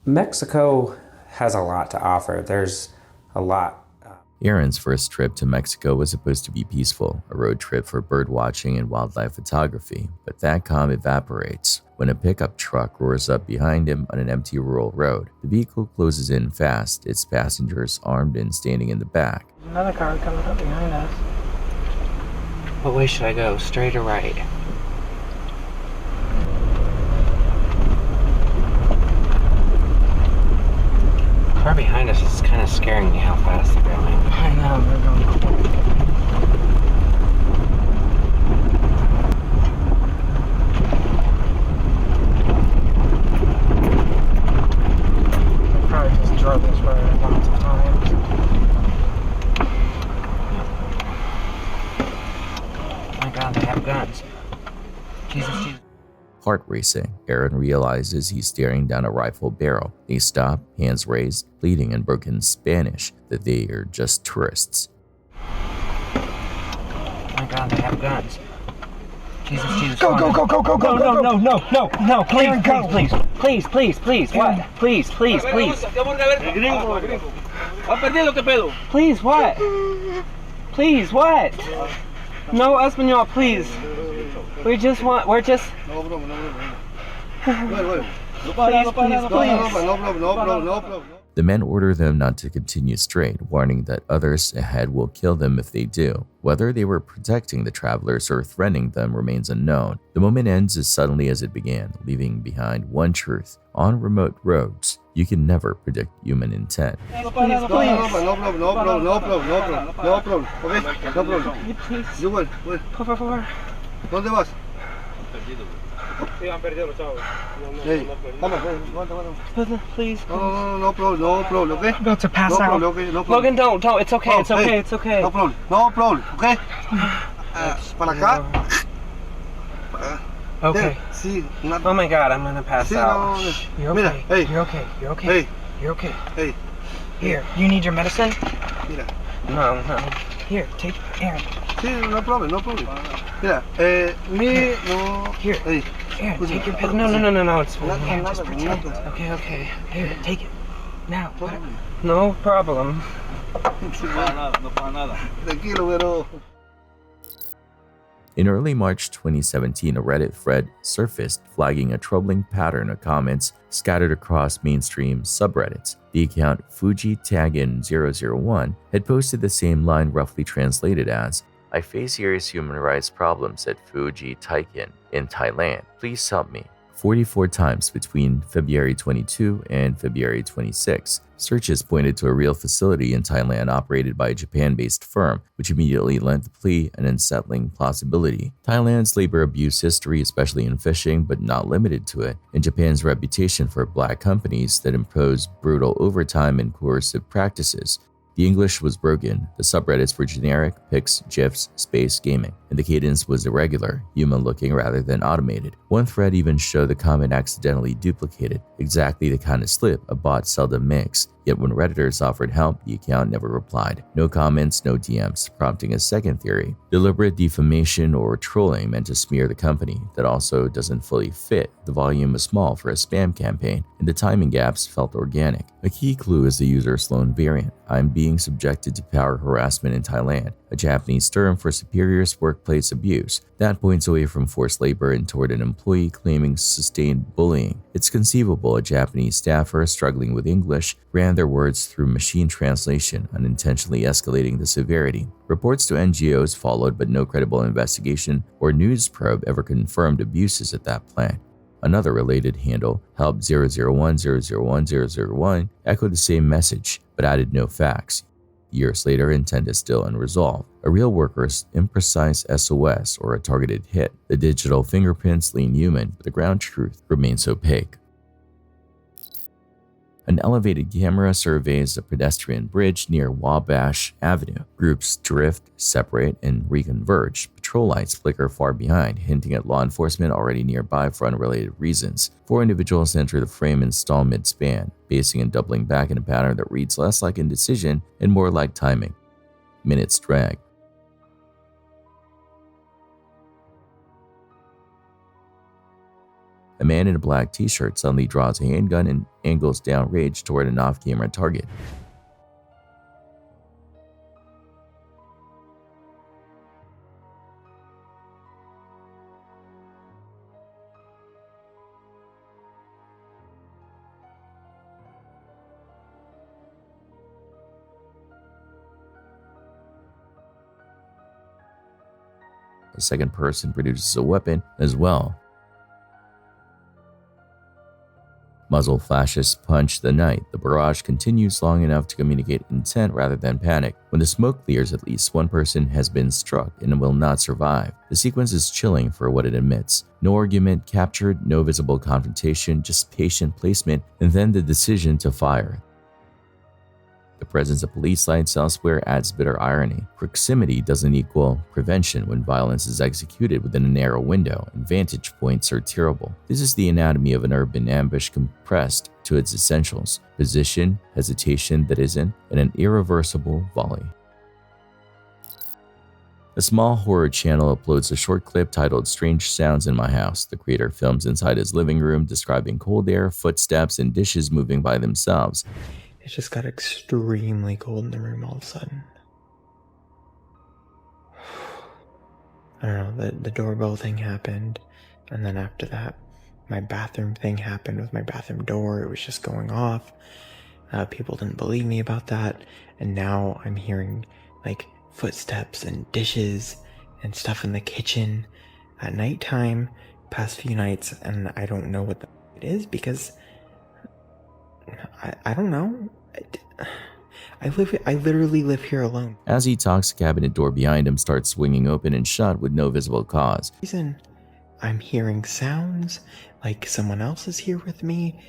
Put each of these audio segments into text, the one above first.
Mexico has a lot to offer. There's a lot. Aaron's first trip to Mexico was supposed to be peaceful, a road trip for bird watching and wildlife photography, but that calm evaporates when a pickup truck roars up behind him on an empty rural road. The vehicle closes in fast, its passengers armed and standing in the back. Another car coming up behind us. What way should I go, straight or right? The car behind us is kind of scaring me how fast they're going. I know, we're going quick. We probably just drove this road lots of times. Oh my god, they have guns. Jesus. Heart racing, Aaron realizes he's staring down a rifle barrel. They stop, hands raised, pleading in broken Spanish that they are just tourists. Oh my god, they have guns. Jesus. Go, no, Please. What? Please. Please, what? Please, what? No, Espanol, please. We're just... Please. The men order them not to continue straight, warning that others ahead will kill them if they do. Whether they were protecting the travelers or threatening them remains unknown. The moment ends as suddenly as it began, leaving behind one truth. On remote roads, you can never predict human intent. Please. No problem. Okay? No problem. Please. You will. Por favor. ¿Dónde vas? Sí, han perdido los chavos. Hey, vamos, Please. no problem, okay? I'm about to pass No out. problem, okay? No problem. Logan, don't. It's okay. Oh, It's okay. hey. It's okay. No problem, okay? Para acá. Okay. Sí, Oh my god, I'm gonna pass Sí, out. no. You're Mira, okay. hey. You're okay. You're okay. Hey, You're okay. hey, Here, you need your medicine? mira. No. Here, take Aaron. Sí, no problem. Mira, no. Here. Hey, Aaron, take your pill. No, it's fine. Here, just pretend. nada. Okay. Here, take it. Now. No problem. Tranquilo, pero. In early March 2017, a Reddit thread surfaced flagging a troubling pattern of comments scattered across mainstream subreddits. The account FujiTagin001 had posted the same line roughly translated as, "I face serious human rights problems at Fuji Taikin in Thailand. Please help me." 44 times between February 22 and February 26. Searches pointed to a real facility in Thailand operated by a Japan-based firm, which immediately lent the plea an unsettling plausibility. Thailand's labor abuse history, especially in fishing, but not limited to it, and Japan's reputation for black companies that impose brutal overtime and coercive practices. The English was broken, the subreddits were generic, pics, gifs, space, gaming, and the cadence was irregular, human-looking rather than automated. One thread even showed the comment accidentally duplicated, exactly the kind of slip a bot seldom makes. Yet when Redditors offered help, the account never replied. No comments, no DMs, prompting a second theory. Deliberate defamation or trolling meant to smear the company that also doesn't fully fit. The volume was small for a spam campaign, and the timing gaps felt organic. A key clue is the user Sloan variant. "I'm being subjected to power harassment in Thailand," a Japanese term for superiors' workplace abuse. That points away from forced labor and toward an employee claiming sustained bullying. It's conceivable a Japanese staffer struggling with English ran their words through machine translation, unintentionally escalating the severity. Reports to NGOs followed, but no credible investigation or news probe ever confirmed abuses at that plant. Another related handle, help001001001, echoed the same message, but added no facts. Years later, intent is still unresolved. A real worker's imprecise SOS or a targeted hit. The digital fingerprints lean human, but the ground truth remains opaque. An elevated camera surveys a pedestrian bridge near Wabash Avenue. Groups drift, separate, and reconverge. Patrol lights flicker far behind, hinting at law enforcement already nearby for unrelated reasons. 4 individuals enter the frame and stall mid-span, pacing and doubling back in a pattern that reads less like indecision and more like timing. Minutes drag. A man in a black t-shirt suddenly draws a handgun and angles downrange toward an off-camera target. A second person produces a weapon as well. Muzzle flashes punch the night. The barrage continues long enough to communicate intent rather than panic. When the smoke clears, at least one person has been struck and will not survive. The sequence is chilling for what it admits. No argument captured, no visible confrontation, just patient placement, and then the decision to fire. The presence of police lights elsewhere adds bitter irony. Proximity doesn't equal prevention when violence is executed within a narrow window, and vantage points are terrible. This is the anatomy of an urban ambush compressed to its essentials: position, hesitation that isn't, and an irreversible volley. A small horror channel uploads a short clip titled "Strange Sounds in My House." The creator films inside his living room, describing cold air, footsteps, and dishes moving by themselves. It just got extremely cold in the room all of a sudden. I don't know, the doorbell thing happened, and then after that, my bathroom thing happened with my bathroom door. It was just going off. People didn't believe me about that, and now I'm hearing like footsteps and dishes and stuff in the kitchen at nighttime past few nights, and I don't know what it is because I don't know. I literally live here alone. As he talks, the cabinet door behind him starts swinging open and shut with no visible cause. Reason I'm hearing sounds like someone else is here with me,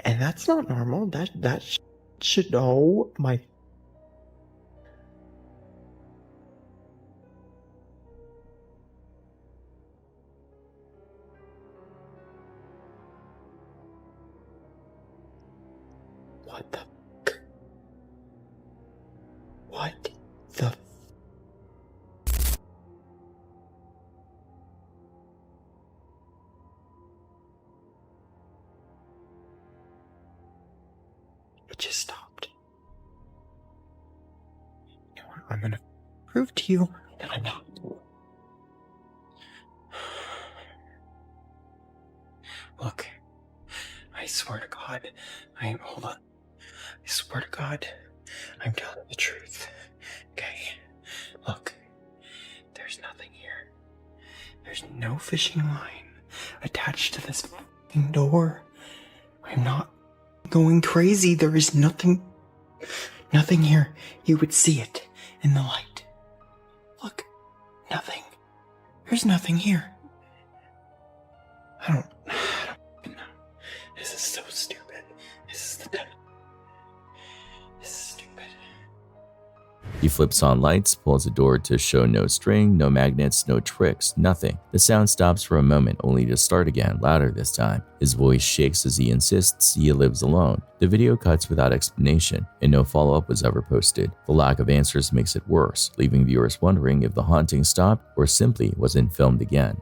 and that's not normal. That should, oh my. What the fuck? What the It just stopped. You know what? I'm gonna prove to you that I'm not. Look, I swear to God, hold on. I swear to God, I'm telling the truth. Okay? Look, there's nothing here. There's no fishing line attached to this fucking door. I'm not going crazy. There is nothing here. You would see it in the light. Look, nothing. There's nothing here. I don't know. This is so stupid. This is stupid. He flips on lights, pulls the door to show no string, no magnets, no tricks, nothing. The sound stops for a moment, only to start again, louder this time. His voice shakes as he insists he lives alone. The video cuts without explanation, and no follow-up was ever posted. The lack of answers makes it worse, leaving viewers wondering if the haunting stopped or simply wasn't filmed again.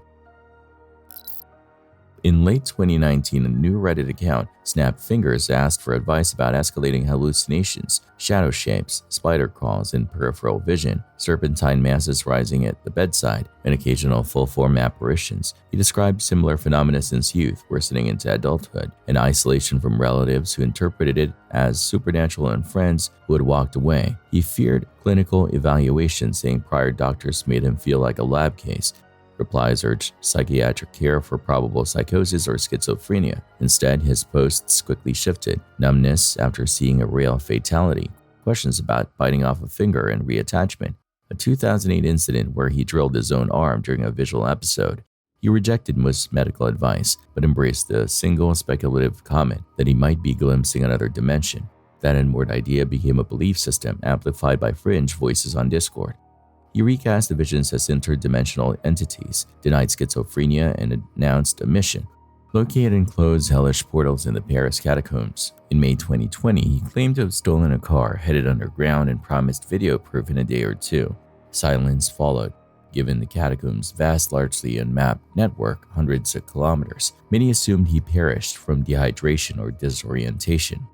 In late 2019, a new Reddit account, Snapped Fingers, asked for advice about escalating hallucinations, shadow shapes, spider crawls in peripheral vision, serpentine masses rising at the bedside, and occasional full-form apparitions. He described similar phenomena since youth, worsening into adulthood, and isolation from relatives who interpreted it as supernatural and friends who had walked away. He feared clinical evaluation, saying prior doctors made him feel like a lab case. Replies urged psychiatric care for probable psychosis or schizophrenia. Instead, his posts quickly shifted: numbness after seeing a real fatality, questions about biting off a finger and reattachment, a 2008 incident where he drilled his own arm during a visual episode. He rejected most medical advice, but embraced the single speculative comment that he might be glimpsing another dimension. That inward idea became a belief system amplified by fringe voices on Discord. He recast the visions as interdimensional entities, denied schizophrenia, and announced a mission: locate and close hellish portals in the Paris catacombs. In May 2020, he claimed to have stolen a car, headed underground, and promised video proof in a day or two. Silence followed. Given the catacombs' vast, largely unmapped network, hundreds of kilometers, many assumed he perished from dehydration or disorientation.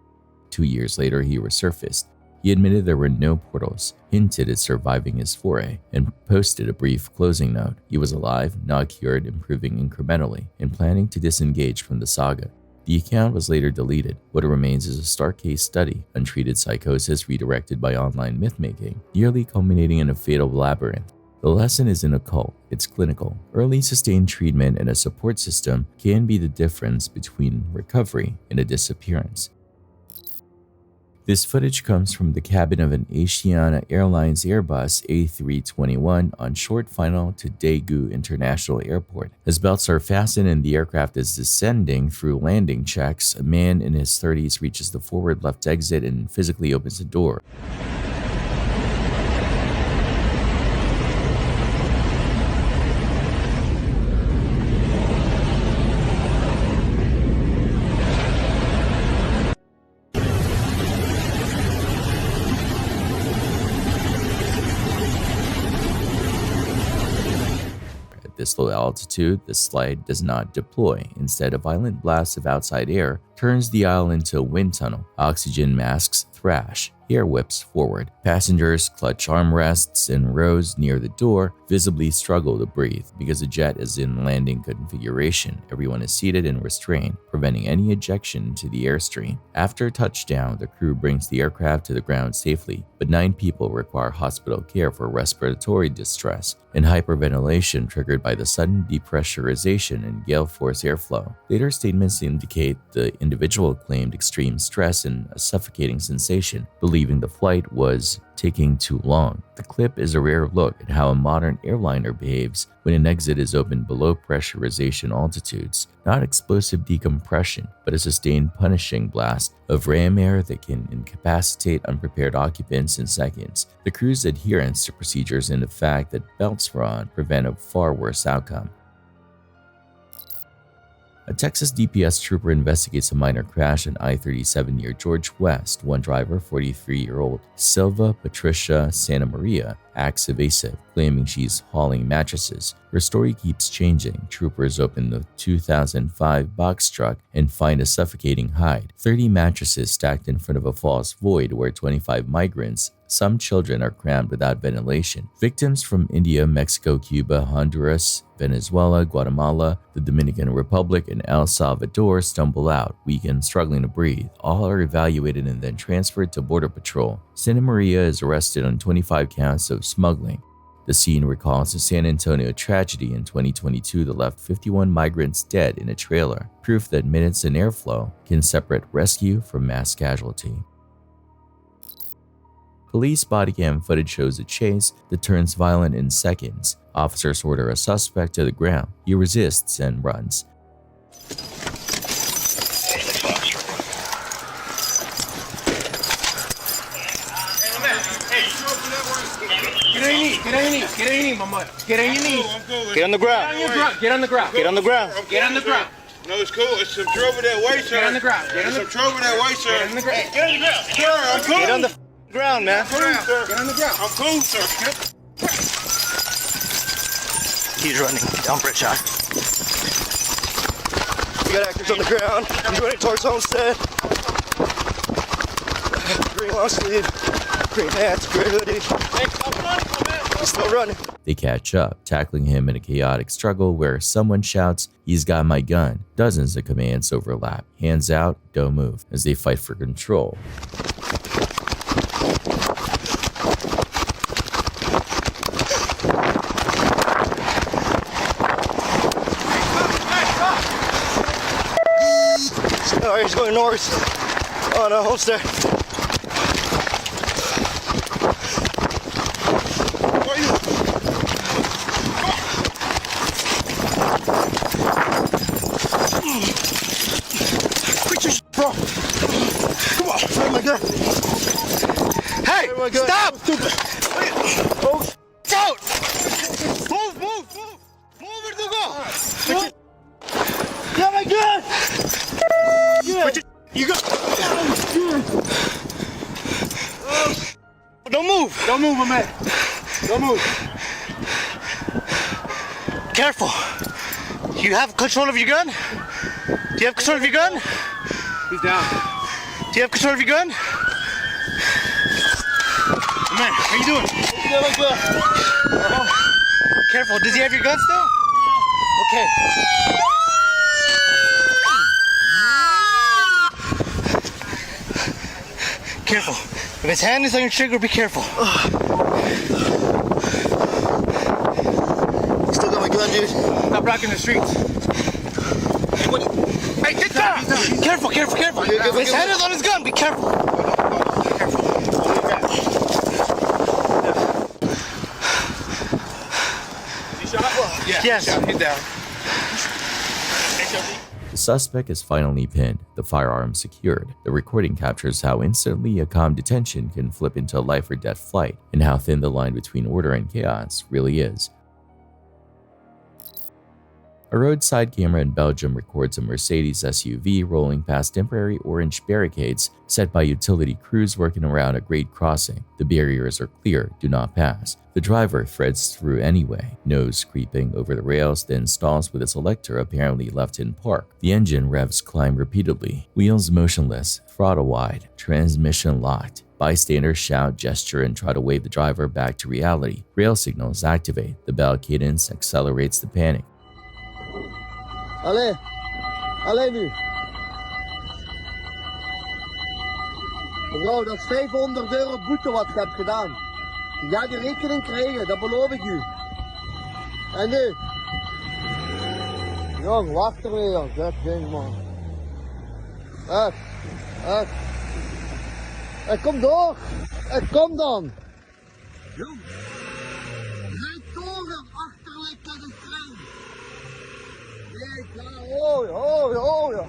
2 years later, he resurfaced. He admitted there were no portals, hinted at surviving his foray, and posted a brief closing note. He was alive, not cured, improving incrementally, and planning to disengage from the saga. The account was later deleted. What remains is a stark case study, untreated psychosis redirected by online myth-making, nearly culminating in a fatal labyrinth. The lesson isn't occult, it's clinical. Early sustained treatment and a support system can be the difference between recovery and a disappearance. This footage comes from the cabin of an Asiana Airlines Airbus A321 on short final to Daegu International Airport. As belts are fastened and the aircraft is descending through landing checks, a man in his 30s reaches the forward left exit and physically opens the door. At this low altitude, the slide does not deploy. Instead, a violent blast of outside air turns the aisle into a wind tunnel. Oxygen masks thrash. Air whips forward. Passengers clutch armrests and rows near the door visibly struggle to breathe. Because the jet is in landing configuration, everyone is seated and restrained, preventing any ejection into the airstream. After touchdown, the crew brings the aircraft to the ground safely, but 9 people require hospital care for respiratory distress and hyperventilation triggered by the sudden depressurization and gale force airflow. Later statements indicate the individual claimed extreme stress and a suffocating sensation, believing the flight was taking too long. The clip is a rare look at how a modern airliner behaves when an exit is opened below pressurization altitudes. Not explosive decompression, but a sustained punishing blast of ram air that can incapacitate unprepared occupants in seconds. The crew's adherence to procedures and the fact that belts were on prevent a far worse outcome. A Texas DPS trooper investigates a minor crash on I-37 near George West. One driver, 43-year-old Silva Patricia Santa Maria, acts evasive, claiming she's hauling mattresses. Her story keeps changing. Troopers open the 2005 box truck and find a suffocating hide. 30 mattresses stacked in front of a false void where 25 migrants, some children, are crammed without ventilation. Victims from India, Mexico, Cuba, Honduras, Venezuela, Guatemala, the Dominican Republic, and El Salvador stumble out, weak and struggling to breathe. All are evaluated and then transferred to Border Patrol. Santa Maria is arrested on 25 counts of smuggling. The scene recalls the San Antonio tragedy in 2022 that left 51 migrants dead in a trailer, proof that minutes in airflow can separate rescue from mass casualty. Police body cam footage shows a chase that turns violent in seconds. Officers order a suspect to the ground. He resists and runs. Get on your knee, mama. Get on your knee. Get on the ground. Get on the ground. Get on the ground. Get on the ground. No, it's cool. It's some trouble that way, sir. Get on the ground. Get on It's the some trouble that way, sir. Get on the ground. Get on the ground. Sir, I'm cool. Get on the ground, man. I'm cool, sir. Get on the ground. I'm cool, sir. He's running. Down for a shot. We got actors on the ground. I'm running towards Homestead. Green long sleeve, green pants, gray hoodie. Hey, stop running, man. He's still running. They catch up, tackling him in a chaotic struggle where someone shouts, "He's got my gun." Dozens of commands overlap. Hands out, don't move, as they fight for control. Alright, he's going north on Homestead. Where you? Quit your shit, bro. Come on. Oh my god. Hey, Oh my God. stop! Oh, Out! move, move, move. Move, Verdugo. Yeah, my god! Yeah. You go. Don't move. Don't move, my man. Don't move. Careful. You have control of your gun? Do you have control of your gun? He's down. Do you have control of your gun? Man, how you doing? Careful. Does he have your gun still? Okay. Careful. If his hand is on your trigger, be careful. Still got my gun, dude. Stop blocking the streets. Hey, get down! Careful. If his hand is on his gun, be careful. He shot? Yes. He's down. The suspect is finally pinned, the firearm secured. The recording captures how instantly a calm detention can flip into a life or death flight, and how thin the line between order and chaos really is. A roadside camera in Belgium records a Mercedes SUV rolling past temporary orange barricades set by utility crews working around a grade crossing. The barriers are clear, do not pass. The driver threads through anyway, nose creeping over the rails, then stalls with its selector apparently left in park. The engine revs climb repeatedly, wheels motionless, throttle wide, transmission locked. Bystanders shout, gesture, and try to wave the driver back to reality. Rail signals activate. The bell cadence accelerates the panic. Allee nu. Mevrouw, dat is 500 euro boete wat je hebt gedaan. Je gaat die rekening krijgen, dat beloof ik u. En nu? Jong, wacht er weer. Dat ding, man. Kom door. Kom dan. Jong. Rijd door, achterlijk met een trein. Nee, klaar. Oh, ja.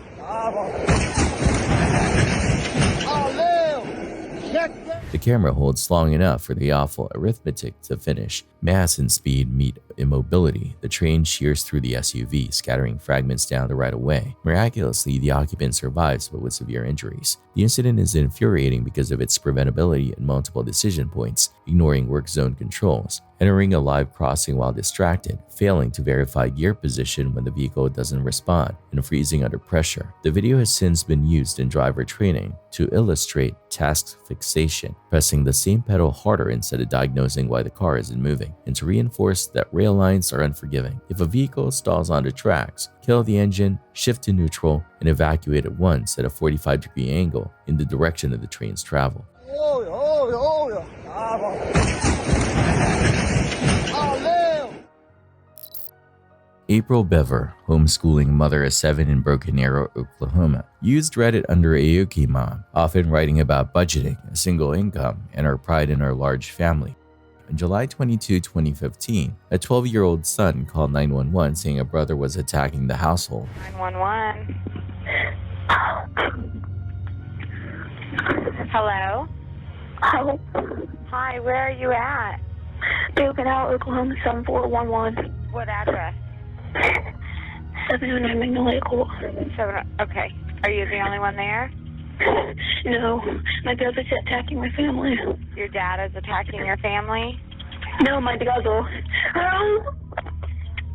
The camera holds long enough for the awful arithmetic to finish. Mass and speed meet immobility. The train shears through the SUV, scattering fragments down the right of way. Miraculously, the occupant survives, but with severe injuries. The incident is infuriating because of its preventability at multiple decision points, ignoring work zone controls, entering a live crossing while distracted, failing to verify gear position when the vehicle doesn't respond, and freezing under pressure. The video has since been used in driver training to illustrate task fixation, pressing the same pedal harder instead of diagnosing why the car isn't moving, and to reinforce that rail lines are unforgiving. If a vehicle stalls on the tracks, kill the engine, shift to neutral, and evacuate at once at a 45-degree angle in the direction of the train's travel. April Bever, homeschooling mother of 7 in Broken Arrow, Oklahoma, used Reddit under Aoki Mom, often writing about budgeting, a single income, and her pride in her large family. On July 22, 2015, a 12-year-old son called 911 saying a brother was attacking the household. 911. Hello? Hello. Hi, where are you at? Broken Arrow, Oklahoma 7411. What address? 709 Magnolia Court. Okay. Are you the only one there? No, my brother's attacking my family. Your dad is attacking your family? No, my brother.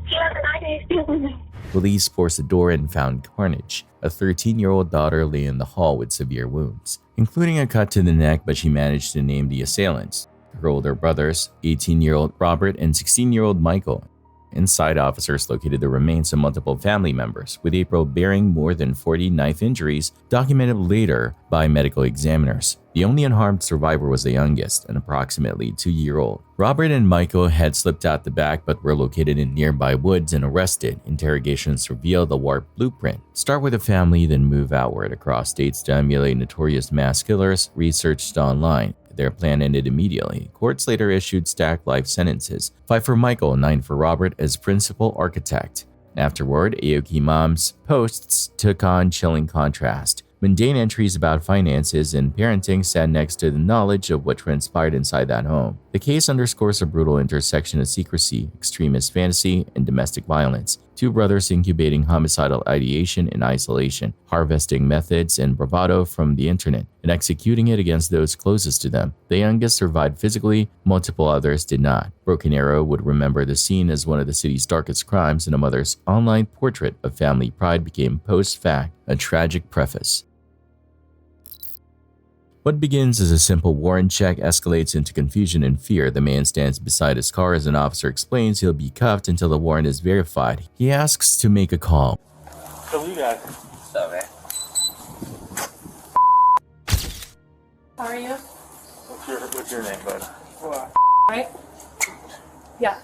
He has an idea stealing me. Police forced the door and found carnage. A 13-year-old daughter lay in the hall with severe wounds, including a cut to the neck, but she managed to name the assailants. Her older brothers, 18-year-old Robert and 16-year-old Michael. Inside, officers located the remains of multiple family members, with April bearing more than 40 knife injuries documented later by medical examiners. The only unharmed survivor was the youngest, an approximately 2-year-old. Robert and Michael had slipped out the back but were located in nearby woods and arrested. Interrogations revealed the warped blueprint. Start with a family, then move outward across states to emulate notorious mass killers, researched online. Their plan ended immediately. Courts later issued stacked life sentences, 5 for Michael, 9 for Robert as principal architect. Afterward, Aoki Mom's posts took on chilling contrast. Mundane entries about finances and parenting sat next to the knowledge of what transpired inside that home. The case underscores a brutal intersection of secrecy, extremist fantasy, and domestic violence. two brothers incubating homicidal ideation in isolation, harvesting methods and bravado from the internet, and executing it against those closest to them. The youngest survived physically, multiple others did not. Broken Arrow would remember the scene as one of the city's darkest crimes, and a mother's online portrait of family pride became post-fact a tragic preface. What begins as a simple warrant check escalates into confusion and fear. The man stands beside his car as an officer explains he'll be cuffed until the warrant is verified. He asks to make a call. So you guys. What's man? How are you? What's your name, bud? Right? Yeah.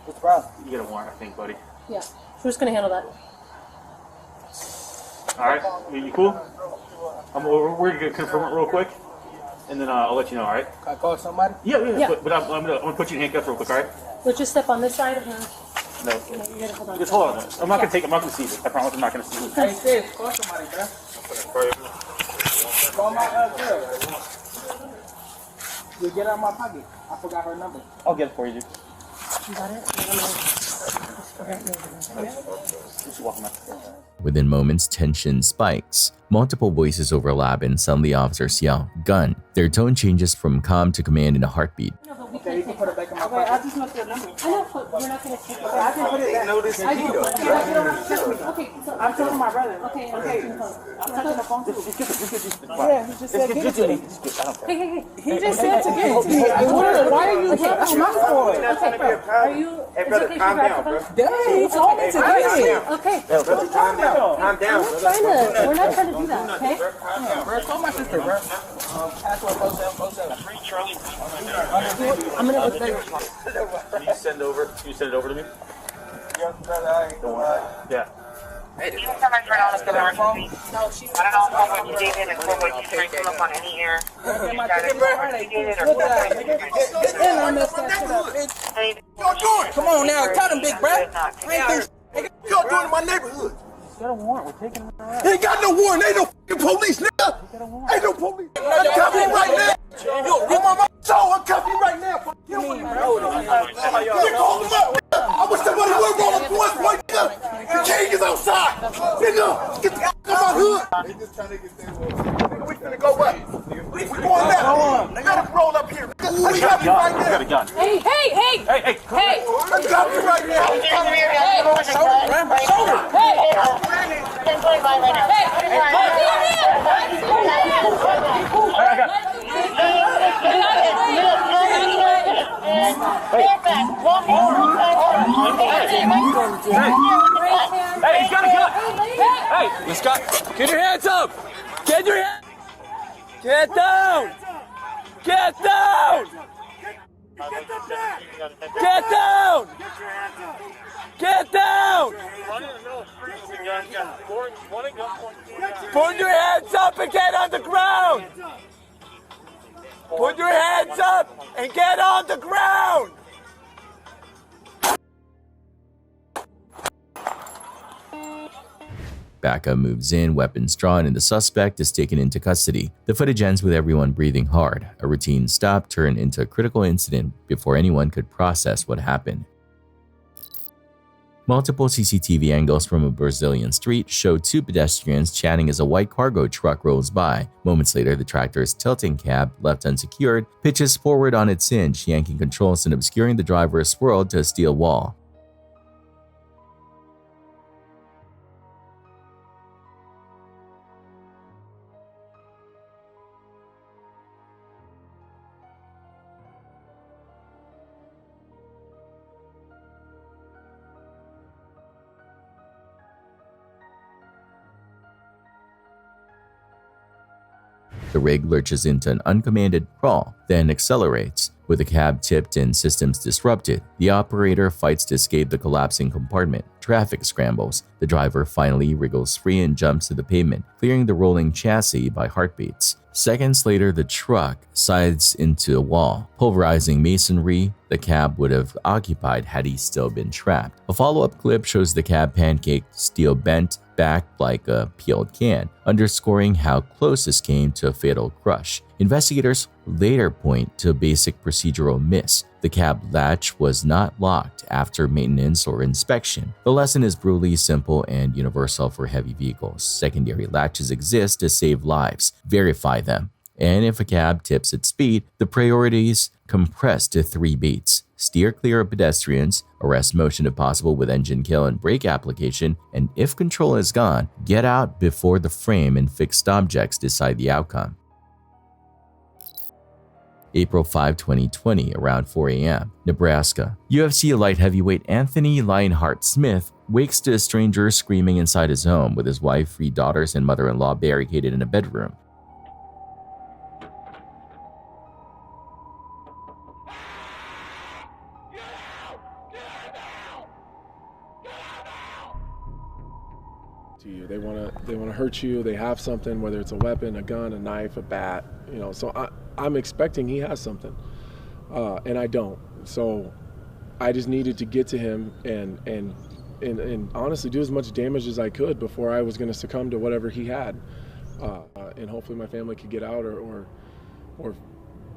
What's the problem? You get a warrant, I think, buddy. Yeah. Who's gonna handle that? Alright, you cool? We're gonna confirm it real quick, and then I'll let you know, alright? Can I call somebody? Yeah. But I'm gonna put you in handcuffs real quick, alright? Let's just step on this side. No. You gotta hold on. Just hold on. I'm not gonna see this. I promise I'm not gonna see this. Hey, sis, call somebody, bro. Call my girl. You get out of my pocket. I forgot her number. I'll get it for you, dude. You got it? Just walk out. Within moments, tension spikes. Multiple voices overlap and suddenly officers yell, "Gun!" Their tone changes from calm to command in a heartbeat. No, but we Okay, you can't can take put it back in my it. pocket. I just want your number. I know, but we're not gonna take it. I can put it back. No, this is I do. Tito. Okay, so I'm telling my brother. Okay, I'm touching the phone too. Yeah, he just said give it to me. Hey. He just said to give it to me. Why are you touching my phone? Okay, are you? Hey, brother, calm down, bro. Dang, he told me to get it. Okay. Calm down. Calm down, We're not trying to do that, okay? Bro, call my sister, bro. Password 0707. I'm gonna go. Can you send it over to me? Don't worry. Yeah. You can send my friend on the phone. I don't know how much you dated and what you trying to look on any air. Come on now, tell them, big bro. Y'all doing in my neighborhood? Got a warrant. We're taking him around. Ain't got no warrant. Ain't no fucking police, nigga. Ain't no police. Uncuff me right now. Yo, I'm on my soul. Uncuff me right now. Fuck you, bro. You called him up. I wish somebody would roll up once, boy. The king is outside. Nigga, get the out of my hood. They just trying to get their we finna go what? We going down. They gotta roll up here. Uncuff me right I got a now. gun. Hey! Uncuff me right now. Hey, he's got a gun. Hey, let's go. Get your hands up. Get your hands. Get down. Get down. Get down. Get down. Put your hands up and get on the ground. Put your hands up and get on the ground. Backup moves in, weapons drawn, and the suspect is taken into custody. The footage ends with everyone breathing hard. A routine stop turned into a critical incident before anyone could process what happened. Multiple CCTV angles from a Brazilian street show two pedestrians chatting as a white cargo truck rolls by. Moments later, the tractor's tilting cab, left unsecured, pitches forward on its hinge, yanking controls and obscuring the driver's world to a steel wall. The rig lurches into an uncommanded crawl, then accelerates. With the cab tipped and systems disrupted, the operator fights to escape the collapsing compartment. Traffic scrambles. The driver finally wriggles free and jumps to the pavement, clearing the rolling chassis by heartbeats. Seconds later, the truck sides into a wall, pulverizing masonry the cab would have occupied had he still been trapped. A follow-up clip shows the cab pancaked, steel bent back like a peeled can, underscoring how close this came to a fatal crush. Investigators later point to a basic procedural miss. The cab latch was not locked after maintenance or inspection. The lesson is brutally simple and universal for heavy vehicles. Secondary latches exist to save lives. Verify them. And if a cab tips at speed, the priorities compress to 3 beats. Steer clear of pedestrians, arrest motion if possible with engine kill and brake application, and if control is gone, get out before the frame and fixed objects decide the outcome. April 5, 2020, around 4 a.m., Nebraska. UFC light heavyweight Anthony Lionheart Smith wakes to a stranger screaming inside his home with his wife, 3 daughters, and mother-in-law barricaded in a bedroom. To you, they want to hurt you. They have something, whether it's a weapon, a gun, a knife, a bat. You know, so I'm expecting he has something, and I don't. So I just needed to get to him and honestly do as much damage as I could before I was going to succumb to whatever he had, and hopefully my family could get out, or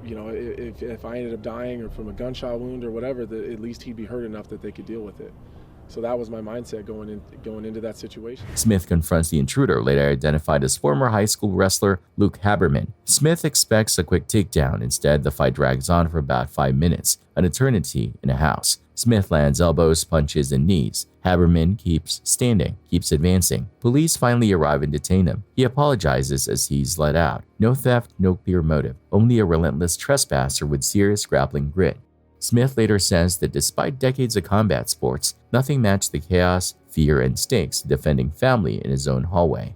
you know, if I ended up dying or from a gunshot wound or whatever, at least he'd be hurt enough that they could deal with it. So that was my mindset going into that situation. Smith confronts the intruder, later identified as former high school wrestler Luke Haberman. Smith expects a quick takedown. Instead, the fight drags on for about 5 minutes, an eternity in a house. Smith lands elbows, punches, and knees. Haberman keeps standing, keeps advancing. Police finally arrive and detain him. He apologizes as he's let out. No theft, no clear motive, only a relentless trespasser with serious grappling grit. Smith later says that despite decades of combat sports, nothing matched the chaos, fear, and stakes defending family in his own hallway.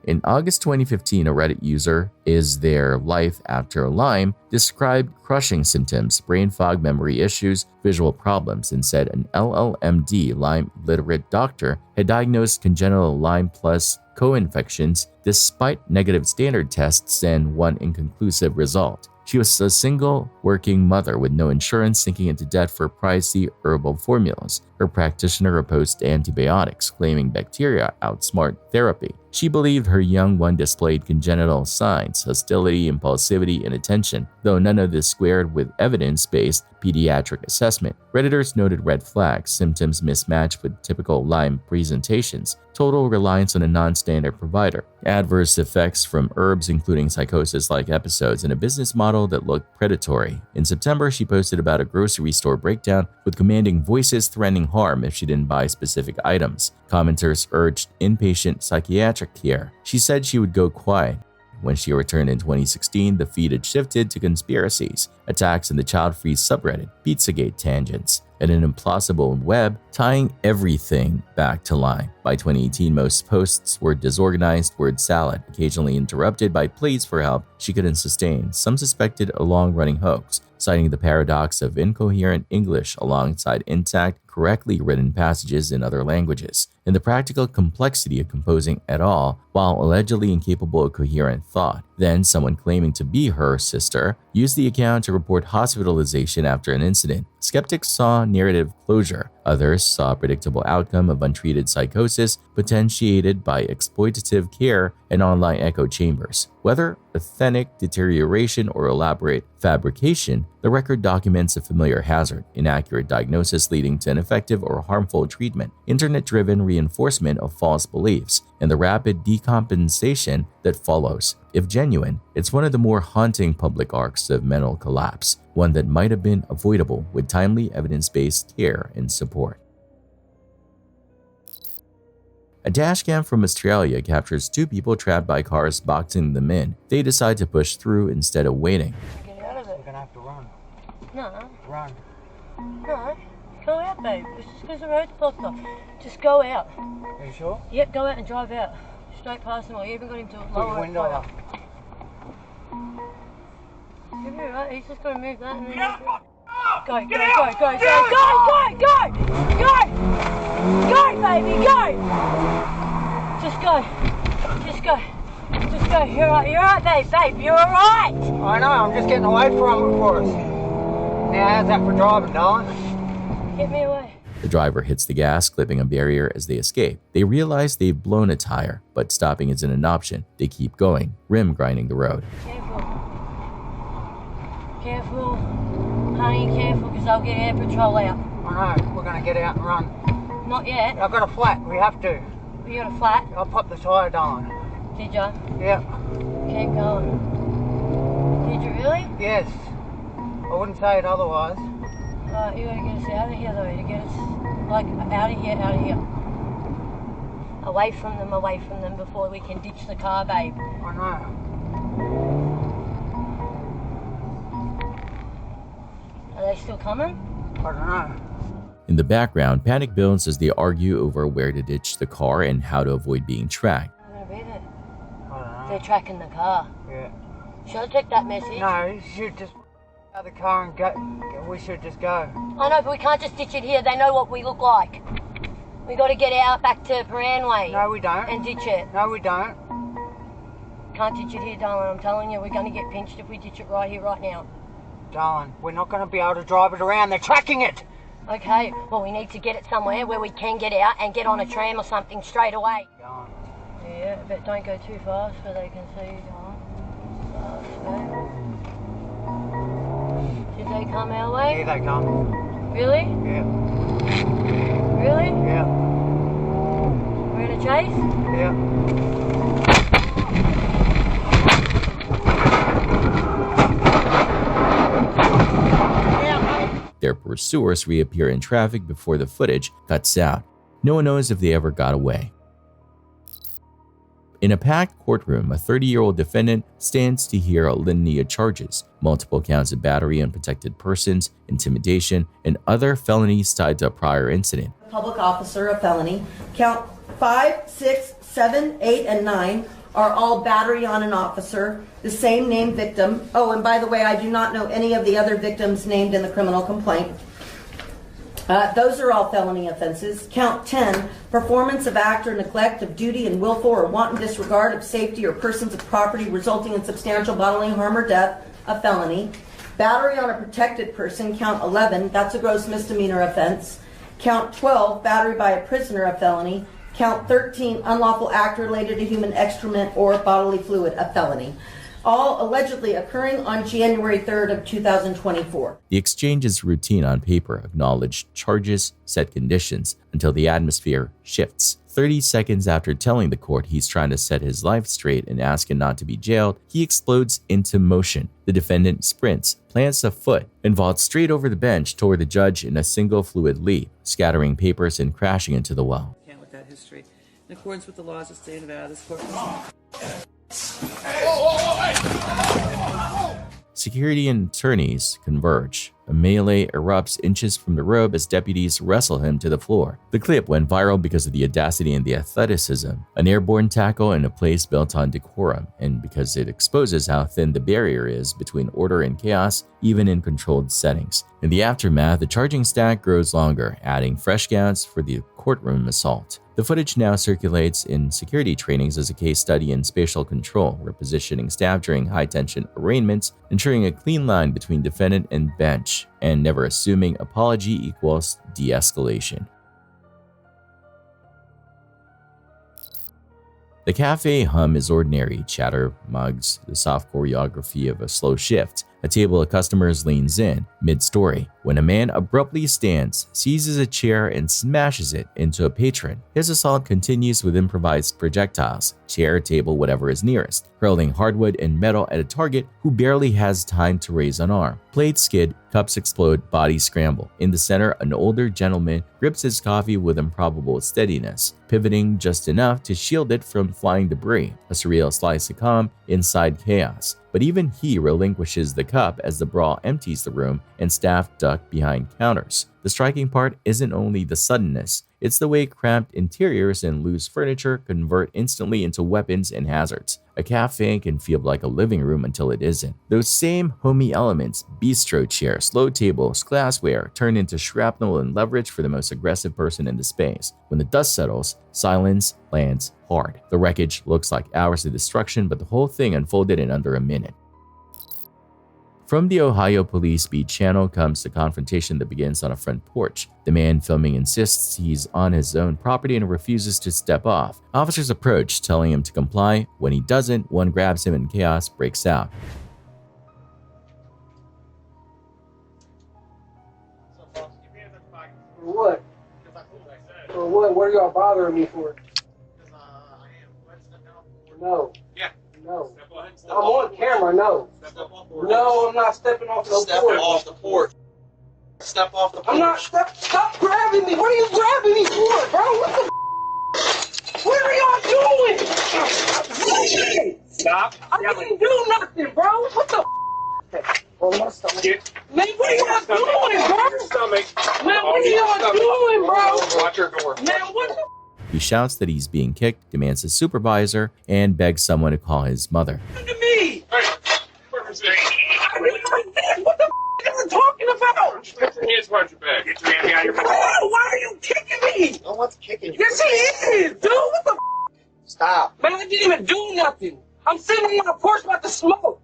In August 2015, a Reddit user, Is There Life After Lyme, described crushing symptoms, brain fog, memory issues, visual problems, and said an LLMD Lyme literate doctor had diagnosed congenital Lyme plus co-infections despite negative standard tests and one inconclusive result. She was a single working mother with no insurance, sinking into debt for pricey herbal formulas. Her practitioner opposed antibiotics, claiming bacteria outsmart therapy. She believed her young one displayed congenital signs, hostility, impulsivity, and attention, though none of this squared with evidence-based pediatric assessment. Redditors noted red flags, symptoms mismatched with typical Lyme presentations, total reliance on a non-standard provider, adverse effects from herbs including psychosis-like episodes, and a business model that looked predatory. In September, she posted about a grocery store breakdown with commanding voices threatening harm if she didn't buy specific items. Commenters urged inpatient psychiatric care. She said she would go quiet. When she returned in 2016, the feed had shifted to conspiracies, attacks in the child-free subreddit, Pizzagate tangents, and an implausible web tying everything back to Lyme. By 2018, most posts were disorganized word salad, occasionally interrupted by pleas for help she couldn't sustain. Some suspected a long-running hoax, citing the paradox of incoherent English alongside intact, correctly written passages in other languages, and the practical complexity of composing at all while allegedly incapable of coherent thought. Then, someone claiming to be her sister used the account to report hospitalization after an incident. Skeptics saw narrative closure. Others saw a predictable outcome of untreated psychosis potentiated by exploitative care and online echo chambers. Whether authentic deterioration or elaborate fabrication, the record documents a familiar hazard, inaccurate diagnosis leading to ineffective or harmful treatment, internet-driven reinforcement of false beliefs, and the rapid decompensation that follows. If genuine, it's one of the more haunting public arcs of mental collapse, one that might have been avoidable with timely evidence-based care and support. A dashcam from Australia captures 2 people trapped by cars boxing them in. They decide to push through instead of waiting. Get out of it. We're gonna have to run. No. Run. No. Go out, babe. It's just because the road's blocked off. Just go out. Are you sure? Yep, go out and drive out. Straight past them all. You even got him to Put your window up. You'll be right. He's just going to move that and then... Go, go, go, go, go, go, go, go! Go! Go, baby, go! Just go. Just go. Just go. You're right, babe, babe. You're alright! I know, I'm just getting away from it for us. Now, how's that for driving, darling? Get me away. The driver hits the gas, clipping a barrier as they escape. They realize they've blown a tire, but stopping isn't an option. They keep going, rim grinding the road. Careful. Careful. Honey, careful, because I'll get air patrol out. I know, we're going to get out and run. Not yet. I've got a flat, we have to. You got a flat? I popped the tyre down. Did ya? Yep. Keep going. Did you really? Yes. I wouldn't say it otherwise. Alright, you gotta get us out of here though, to get us, like, out of here. Away from them before we can ditch the car, babe. I know. Are they still coming? I don't know. In the background, panic builds as they argue over where to ditch the car and how to avoid being tracked. I'm gonna be there. I don't know. They're tracking the car. Yeah. Should I take that message? No, you should just out the car and go. We should just go. I know, but we can't just ditch it here. They know what we look like. We got to get out back to Paranway. No, we don't. And ditch it. No, we don't. Can't ditch it here, darling. I'm telling you, we're going to get pinched if we ditch it right here, right now. Darling, we're not going to be able to drive it around. They're tracking it. Okay, well, we need to get it somewhere where we can get out and get on a tram or something straight away. Darling. Yeah, but don't go too fast where they can see you, darling. Did they come our way? Yeah, they come. Really? Yeah. Really? Yeah. We're in a chase? Yeah. Their pursuers reappear in traffic before the footage cuts out. No one knows if they ever got away. In a packed courtroom, a 30-year-old defendant stands to hear a litany of charges, multiple counts of battery on protected persons, intimidation, and other felonies tied to a prior incident. Public officer, a felony. Count 5, 6, 7, 8, and 9 are all battery on an officer, the same named victim. Oh, and by the way, I do not know any of the other victims named in the criminal complaint. Those are all felony offenses. Count 10, performance of act or neglect of duty and willful or wanton disregard of safety or persons of property resulting in substantial bodily harm or death, a felony. Battery on a protected person, count 11, that's a gross misdemeanor offense. Count 12, battery by a prisoner, a felony. Count 13, unlawful act related to human excrement or bodily fluid, a felony. All allegedly occurring on January 3rd of 2024. The exchange is routine on paper, acknowledged charges, set conditions, until the atmosphere shifts. 30 seconds after telling the court he's trying to set his life straight and asking not to be jailed, he explodes into motion. The defendant sprints, plants a foot, and vaults straight over the bench toward the judge in a single fluid leap, scattering papers and crashing into the well. With that history, in accordance with the laws of the state of Nevada, this court. Security and attorneys converge. A melee erupts inches from the robe as deputies wrestle him to the floor. The clip went viral because of the audacity and the athleticism, an airborne tackle in a place built on decorum, and because it exposes how thin the barrier is between order and chaos, even in controlled settings. In the aftermath, the charging stack grows longer, adding fresh counts for the courtroom assault. The footage now circulates in security trainings as a case study in spatial control, repositioning staff during high-tension arraignments, ensuring a clean line between defendant and bench, and never assuming apology equals de-escalation. The cafe hum is ordinary, chatter, mugs, the soft choreography of a slow shift. A table of customers leans in, mid-story, when a man abruptly stands, seizes a chair, and smashes it into a patron. His assault continues with improvised projectiles, chair, table, whatever is nearest, hurling hardwood and metal at a target who barely has time to raise an arm. Plates skid, cups explode, bodies scramble. In the center, an older gentleman grips his coffee with improbable steadiness, pivoting just enough to shield it from flying debris, a surreal slice of calm inside chaos. But even he relinquishes the cup as the brawl empties the room and staff duck behind counters. The striking part isn't only the suddenness, it's the way cramped interiors and loose furniture convert instantly into weapons and hazards. A cafe can feel like a living room until it isn't. Those same homey elements, bistro chairs, low tables, glassware, turn into shrapnel and leverage for the most aggressive person in the space. When the dust settles, silence lands hard. The wreckage looks like hours of destruction, but the whole thing unfolded in under a minute. From the Ohio Police Beat channel comes the confrontation that begins on a front porch. The man filming insists he's on his own property and refuses to step off. Officers approach, telling him to comply. When he doesn't, one grabs him and chaos breaks out. For what? For what? What are y'all bothering me for? No. Yeah. No. I'm on camera, no. No, I'm not stepping off the porch. Step off the porch. Step off the porch. I'm not stop grabbing me. What are you grabbing me for, bro? What the What are y'all doing? Stop. I didn't do nothing, bro. What the my stomach. Man, what are y'all doing, bro? Stomach. Man, what are y'all doing, bro? Watch your door. Man, what the He shouts that he's being kicked, demands a supervisor, and begs someone to call his mother. to me? Hey, what the are you talking about? Get your hands behind your back. Get your hands behind your back. Bro, why are you kicking me? No one's kicking you. Yes, he is, dude. What the Stop. Man, I didn't even do nothing. I'm sitting on the porch about to smoke.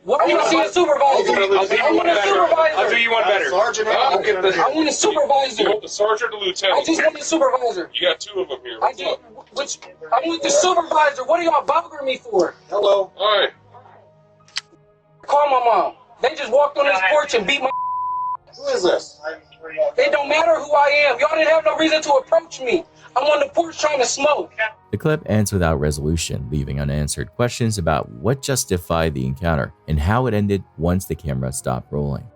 Why do you see a supervisor? I want a supervisor. I'll do you one better. Sergeant, I'll get the. I want a supervisor. You want the sergeant or the I lieutenant? just want a supervisor. You got two of them here. I do. Which I want the supervisor. What are y'all bothering me for? Hello. All right. Call my mom. They just walked on this porch and beat my. Who is this? It don't matter who I am. Y'all didn't have no reason to approach me. I'm on the porch trying to smoke. The clip ends without resolution, leaving unanswered questions about what justified the encounter and how it ended once the camera stopped rolling.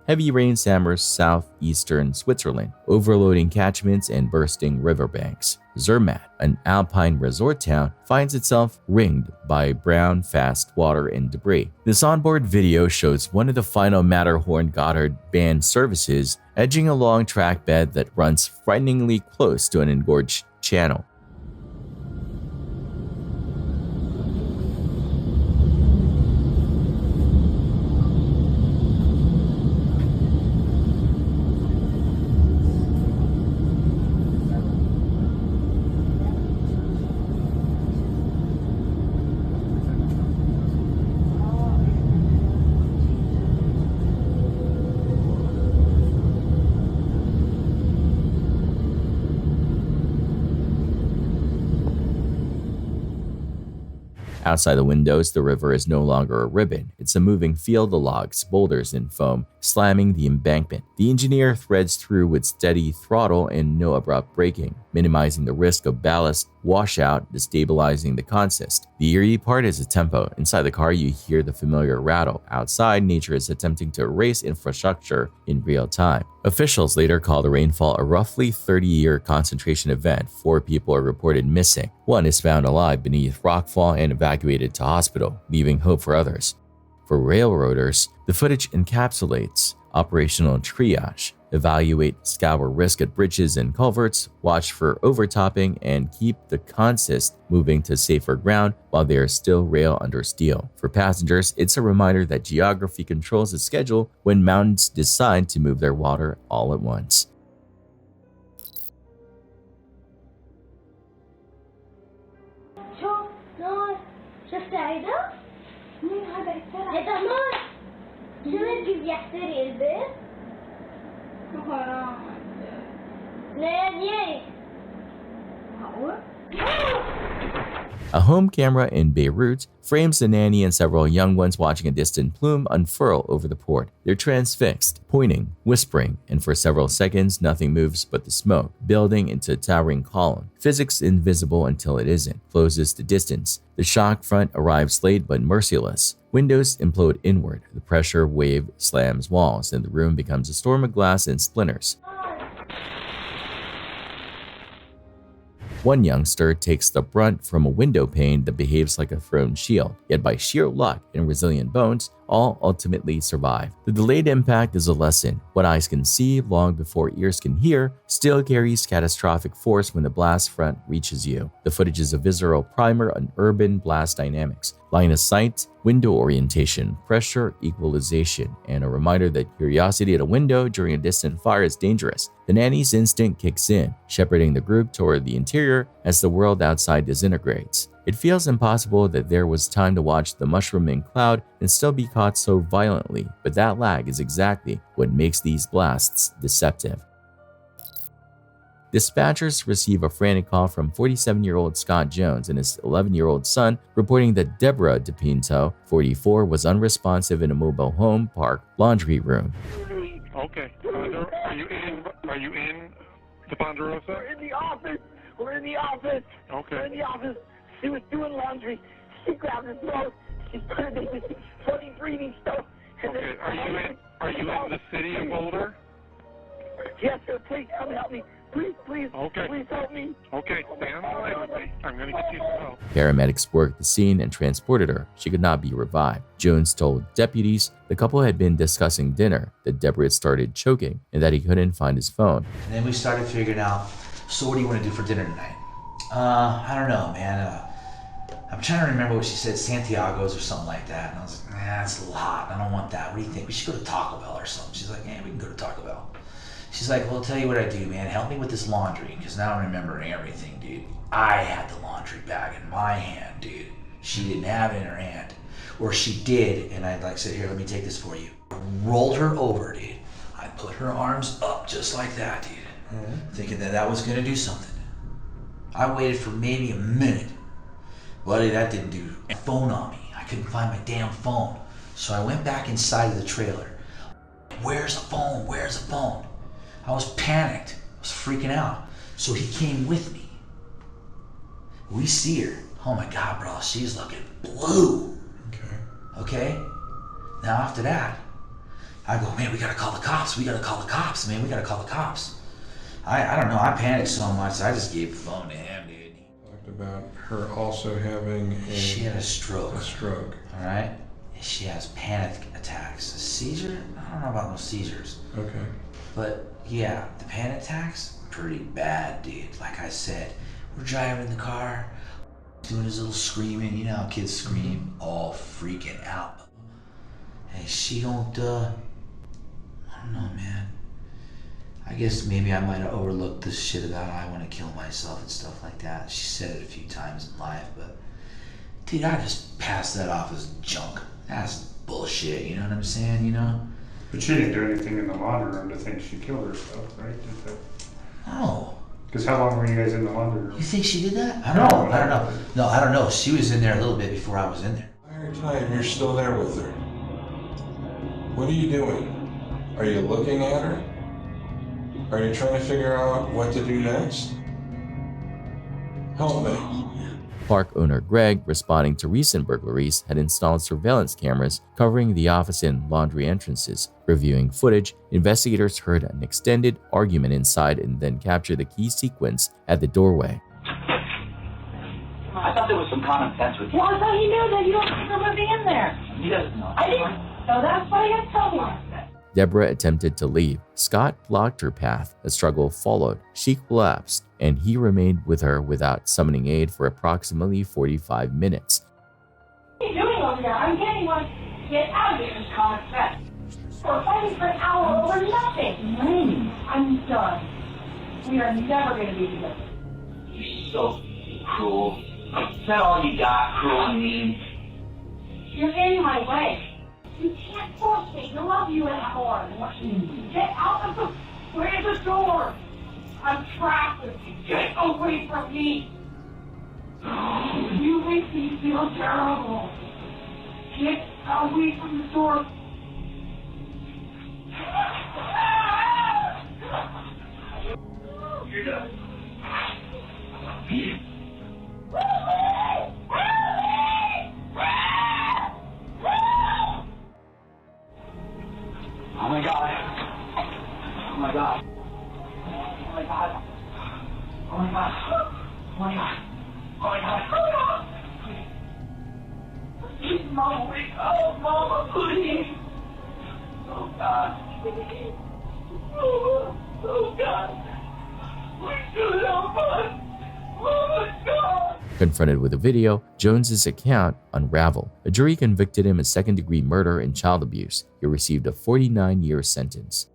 Heavy rains hammer southeastern Switzerland, overloading catchments and bursting riverbanks. Zermatt, an alpine resort town, finds itself ringed by brown, fast water and debris. This onboard video shows one of the final Matterhorn Goddard band services edging a long track bed that runs frighteningly close to an engorged channel. Outside the windows, the river is no longer a ribbon. It's a moving field of logs, boulders, and foam, slamming the embankment. The engineer threads through with steady throttle and no abrupt braking, minimizing the risk of ballast washout, destabilizing the consist. The eerie part is the tempo. Inside the car, you hear the familiar rattle. Outside, nature is attempting to erase infrastructure in real time. Officials later call the rainfall a roughly 30-year concentration event. 4 people are reported missing. 1 is found alive beneath rockfall and evacuated to hospital, leaving hope for others. For railroaders, the footage encapsulates operational triage. Evaluate, scour risk at bridges and culverts, watch for overtopping, and keep the consist moving to safer ground while they are still rail under steel. For passengers, it's a reminder that geography controls the schedule when mountains decide to move their water all at once. A home camera in Beirut frames the nanny and several young ones watching a distant plume unfurl over the port. They're transfixed, pointing, whispering, and for several seconds nothing moves but the smoke, building into a towering column. Physics invisible until it isn't. Closes the distance. The shock front arrives late but merciless. Windows implode inward. The pressure wave slams walls, and the room becomes a storm of glass and splinters. One youngster takes the brunt from a window pane that behaves like a thrown shield, yet by sheer luck and resilient bones, all ultimately survive. The delayed impact is a lesson. What eyes can see long before ears can hear still carries catastrophic force when the blast front reaches you. The footage is a visceral primer on urban blast dynamics, line of sight, window orientation, pressure equalization, and a reminder that curiosity at a window during a distant fire is dangerous. The nanny's instinct kicks in, shepherding the group toward the interior as the world outside disintegrates. It feels impossible that there was time to watch the mushrooming cloud and still be caught so violently, but that lag is exactly what makes these blasts deceptive. Dispatchers receive a frantic call from 47-year-old Scott Jones and his 11-year-old son reporting that Deborah DePinto, 44, was unresponsive in a mobile home park laundry room. Okay. Are you in the Ponderosa? We're in the office. We're in the office. Okay. We're in the office. She was doing laundry. She grabbed her throat. She started making funny breathing stuff. Okay. Are you in the city of Boulder? Yes, sir. Please come help me. Please, okay. Please help me. Okay, stay on the line with me. I'm going to get you some help. Paramedics worked the scene and transported her. She could not be revived. Jones told deputies the couple had been discussing dinner, that Deborah had started choking, and that he couldn't find his phone. And then we started figuring out, so what do you want to do for dinner tonight? I don't know, man. I'm trying to remember what she said, Santiago's or something like that. And I was like, nah, that's a lot. I don't want that. What do you think? We should go to Taco Bell or something. She's like, yeah, we can go to Taco Bell. She's like, well, I'll tell you what I do, man. Help me with this laundry, because now I'm remembering everything, dude. I had the laundry bag in my hand, dude. She didn't have it in her hand. Or she did, and I said, here, let me take this for you. I rolled her over, dude. I put her arms up just like that, dude. Thinking that was gonna do something. I waited for maybe a minute. Buddy, that didn't do a phone on me. I couldn't find my damn phone. So I went back inside of the trailer. Where's the phone? Where's the phone? I was panicked. I was freaking out. So he came with me. We see her. Oh my God, bro, she's looking blue. Okay? Now after that, I go, man, we gotta call the cops. We gotta call the cops, man. We gotta call the cops. I don't know, I panicked so much, I just gave the phone to him, dude. Talked about her also having She had a stroke. All right? And she has panic attacks. A seizure? I don't know about no seizures. Okay. But yeah, the panic attacks, pretty bad, dude. Like I said, we're driving in the car, doing his little screaming. You know how kids scream, all freaking out. Hey, she don't, I don't know, man. I guess maybe I might have overlooked this shit about I want to kill myself and stuff like that. She said it a few times in life, but dude, I just passed that off as junk. That's bullshit, you know what I'm saying, you know? But she didn't do anything in the laundry room to think she killed herself, right? No. Because how long were you guys in the laundry room? You think she did that? I don't know. No, I don't know. She was in there a little bit before I was in there. entire time you're still there with her. What are you doing? Are you looking at her? Are you trying to figure out what to do next? Help me. Park owner Greg, responding to recent burglaries, had installed surveillance cameras covering the office and laundry entrances. Reviewing footage, investigators heard an extended argument inside and then captured the key sequence at the doorway. I thought there was some common sense with you. Well, I thought you knew that you don't remember being there. He doesn't know. I didn't. So that's why I told you. Deborah attempted to leave. Scott blocked her path. A struggle followed. She collapsed, and he remained with her without summoning aid for approximately 45 minutes. What are you doing over there? I'm getting one. Get out of here, this common sense. We're fighting for an hour over nothing. I'm done. We are never going to be together. You're so cruel. Is that all you got, cruel and mean? You're in my way. You can't force me to love you anymore. Get out of the... Where's the door? I'm trapped. Get away from me. You make me feel terrible. Get away from the door. You're done. Oh my god. Oh my god. Oh my god. Oh my god. Oh my god. Oh my god. Oh my god. Please, Mama, wake up. Mama, please. Oh god. Please. Oh god. Please do help us. Oh my god. Confronted with a video, Jones's account unraveled. A jury convicted him of second-degree murder and child abuse. He received a 49-year sentence.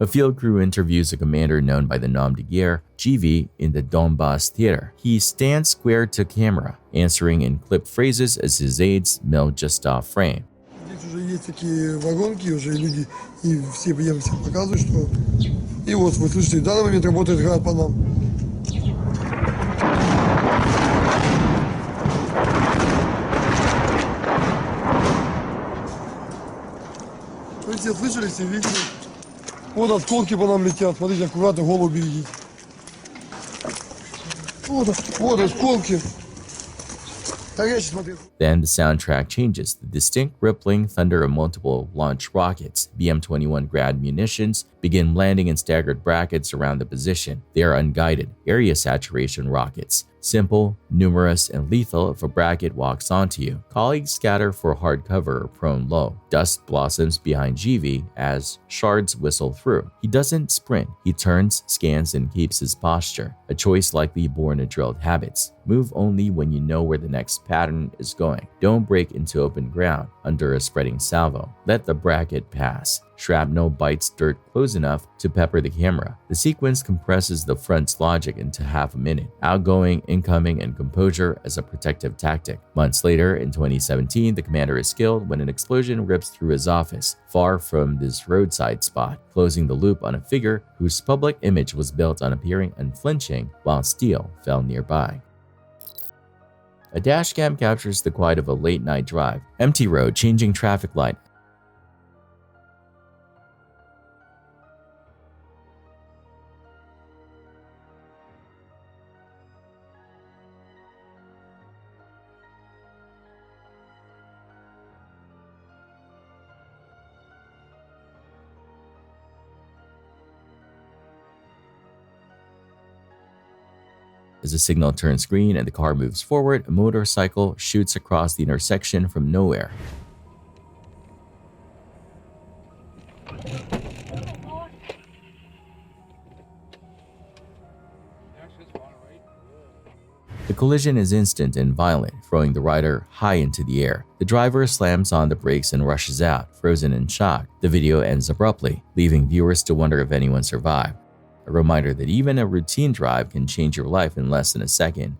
A field crew interviews a commander known by the nom de guerre, GV, in the Donbass theater. He stands square to camera, answering in clipped phrases as his aides mill just off frame. Здесь уже есть такие вагонки, уже люди, и все я всем показываю, что... И вот, вы слышите, в данный момент работает град по нам. Вы все слышали, все видели? Вот осколки по нам летят, смотрите, аккуратно голову берегите. Вот осколки. Then the soundtrack changes. The distinct rippling thunder of multiple launch rockets, BM-21 Grad munitions, begin landing in staggered brackets around the position. They are unguided, area saturation rockets. Simple, numerous, and lethal if a bracket walks onto you. Colleagues scatter for hard cover or prone low. Dust blossoms behind GV as shards whistle through. He doesn't sprint. He turns, scans, and keeps his posture. A choice likely born of drilled habits. Move only when you know where the next pattern is going. Don't break into open ground under a spreading salvo. Let the bracket pass. Shrapnel bites dirt close enough to pepper the camera. The sequence compresses the front's logic into half a minute. Outgoing, incoming, and composure as a protective tactic. Months later, in 2017, the commander is killed when an explosion rips through his office, far from this roadside spot, closing the loop on a figure whose public image was built on appearing unflinching while steel fell nearby. A dashcam captures the quiet of a late-night drive. Empty road, changing traffic light. As the signal turns green and the car moves forward, a motorcycle shoots across the intersection from nowhere. The collision is instant and violent, throwing the rider high into the air. The driver slams on the brakes and rushes out, frozen in shock. The video ends abruptly, leaving viewers to wonder if anyone survived. A reminder that even a routine drive can change your life in less than a second.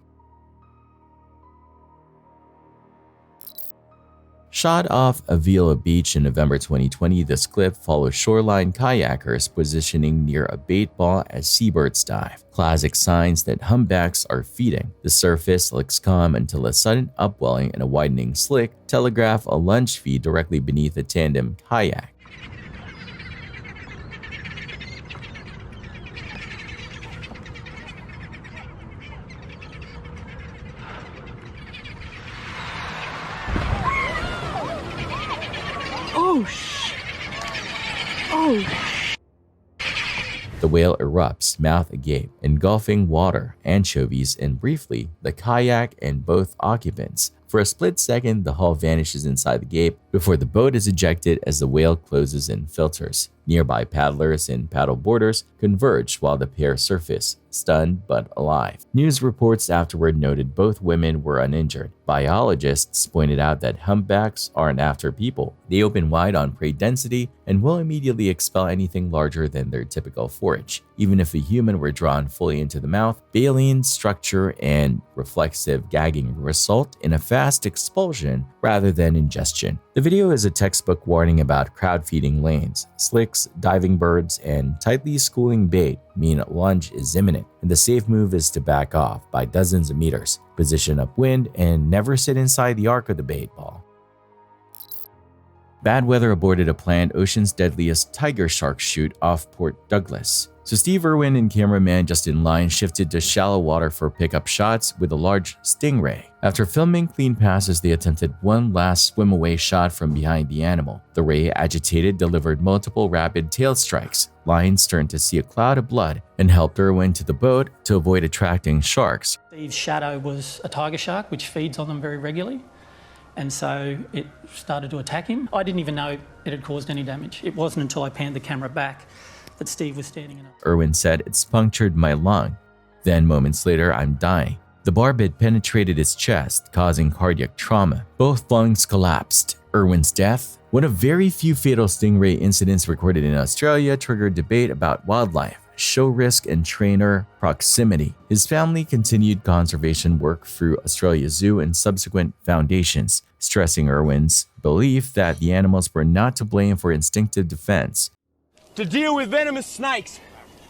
Shot off Avila Beach in November 2020, this clip follows shoreline kayakers positioning near a bait ball as seabirds dive. Classic signs that humpbacks are feeding. The surface looks calm until a sudden upwelling and a widening slick telegraph a lunge feed directly beneath a tandem kayak. Oh, shh. Oh, The whale erupts, mouth agape, engulfing water, anchovies, and briefly, the kayak and both occupants. For a split second, the hull vanishes inside the gape before the boat is ejected as the whale closes and filters. Nearby paddlers and paddle boarders converge while the pair surface, stunned but alive. News reports afterward noted both women were uninjured. Biologists pointed out that humpbacks aren't after people. They open wide on prey density and will immediately expel anything larger than their typical forage. Even if a human were drawn fully into the mouth, baleen structure and reflexive gagging result in a fast expulsion rather than ingestion. The video is a textbook warning about crowd feeding lanes. Slicks, diving birds, and tightly schooling bait mean a lunge is imminent, and the safe move is to back off by dozens of meters, position upwind, and never sit inside the arc of the bait ball. Bad weather aborted a planned ocean's deadliest tiger shark shoot off Port Douglas. So Steve Irwin and cameraman Justin Lyne shifted to shallow water for pickup shots with a large stingray. After filming clean passes, they attempted one last swim-away shot from behind the animal. The ray, agitated, delivered multiple rapid tail strikes. Lyne turned to see a cloud of blood and helped Irwin to the boat to avoid attracting sharks. Steve's shadow was a tiger shark, which feeds on them very regularly. And so it started to attack him. I didn't even know it had caused any damage. It wasn't until I panned the camera back that Steve was standing in it. Irwin said, "It's punctured my lung. Then moments later, I'm dying." The barb had penetrated his chest, causing cardiac trauma. Both lungs collapsed. Irwin's death, one of very few fatal stingray incidents recorded in Australia, triggered debate about wildlife, show risk, and trainer proximity. His family continued conservation work through Australia Zoo and subsequent foundations, stressing Irwin's belief that the animals were not to blame for instinctive defense. To deal with venomous snakes,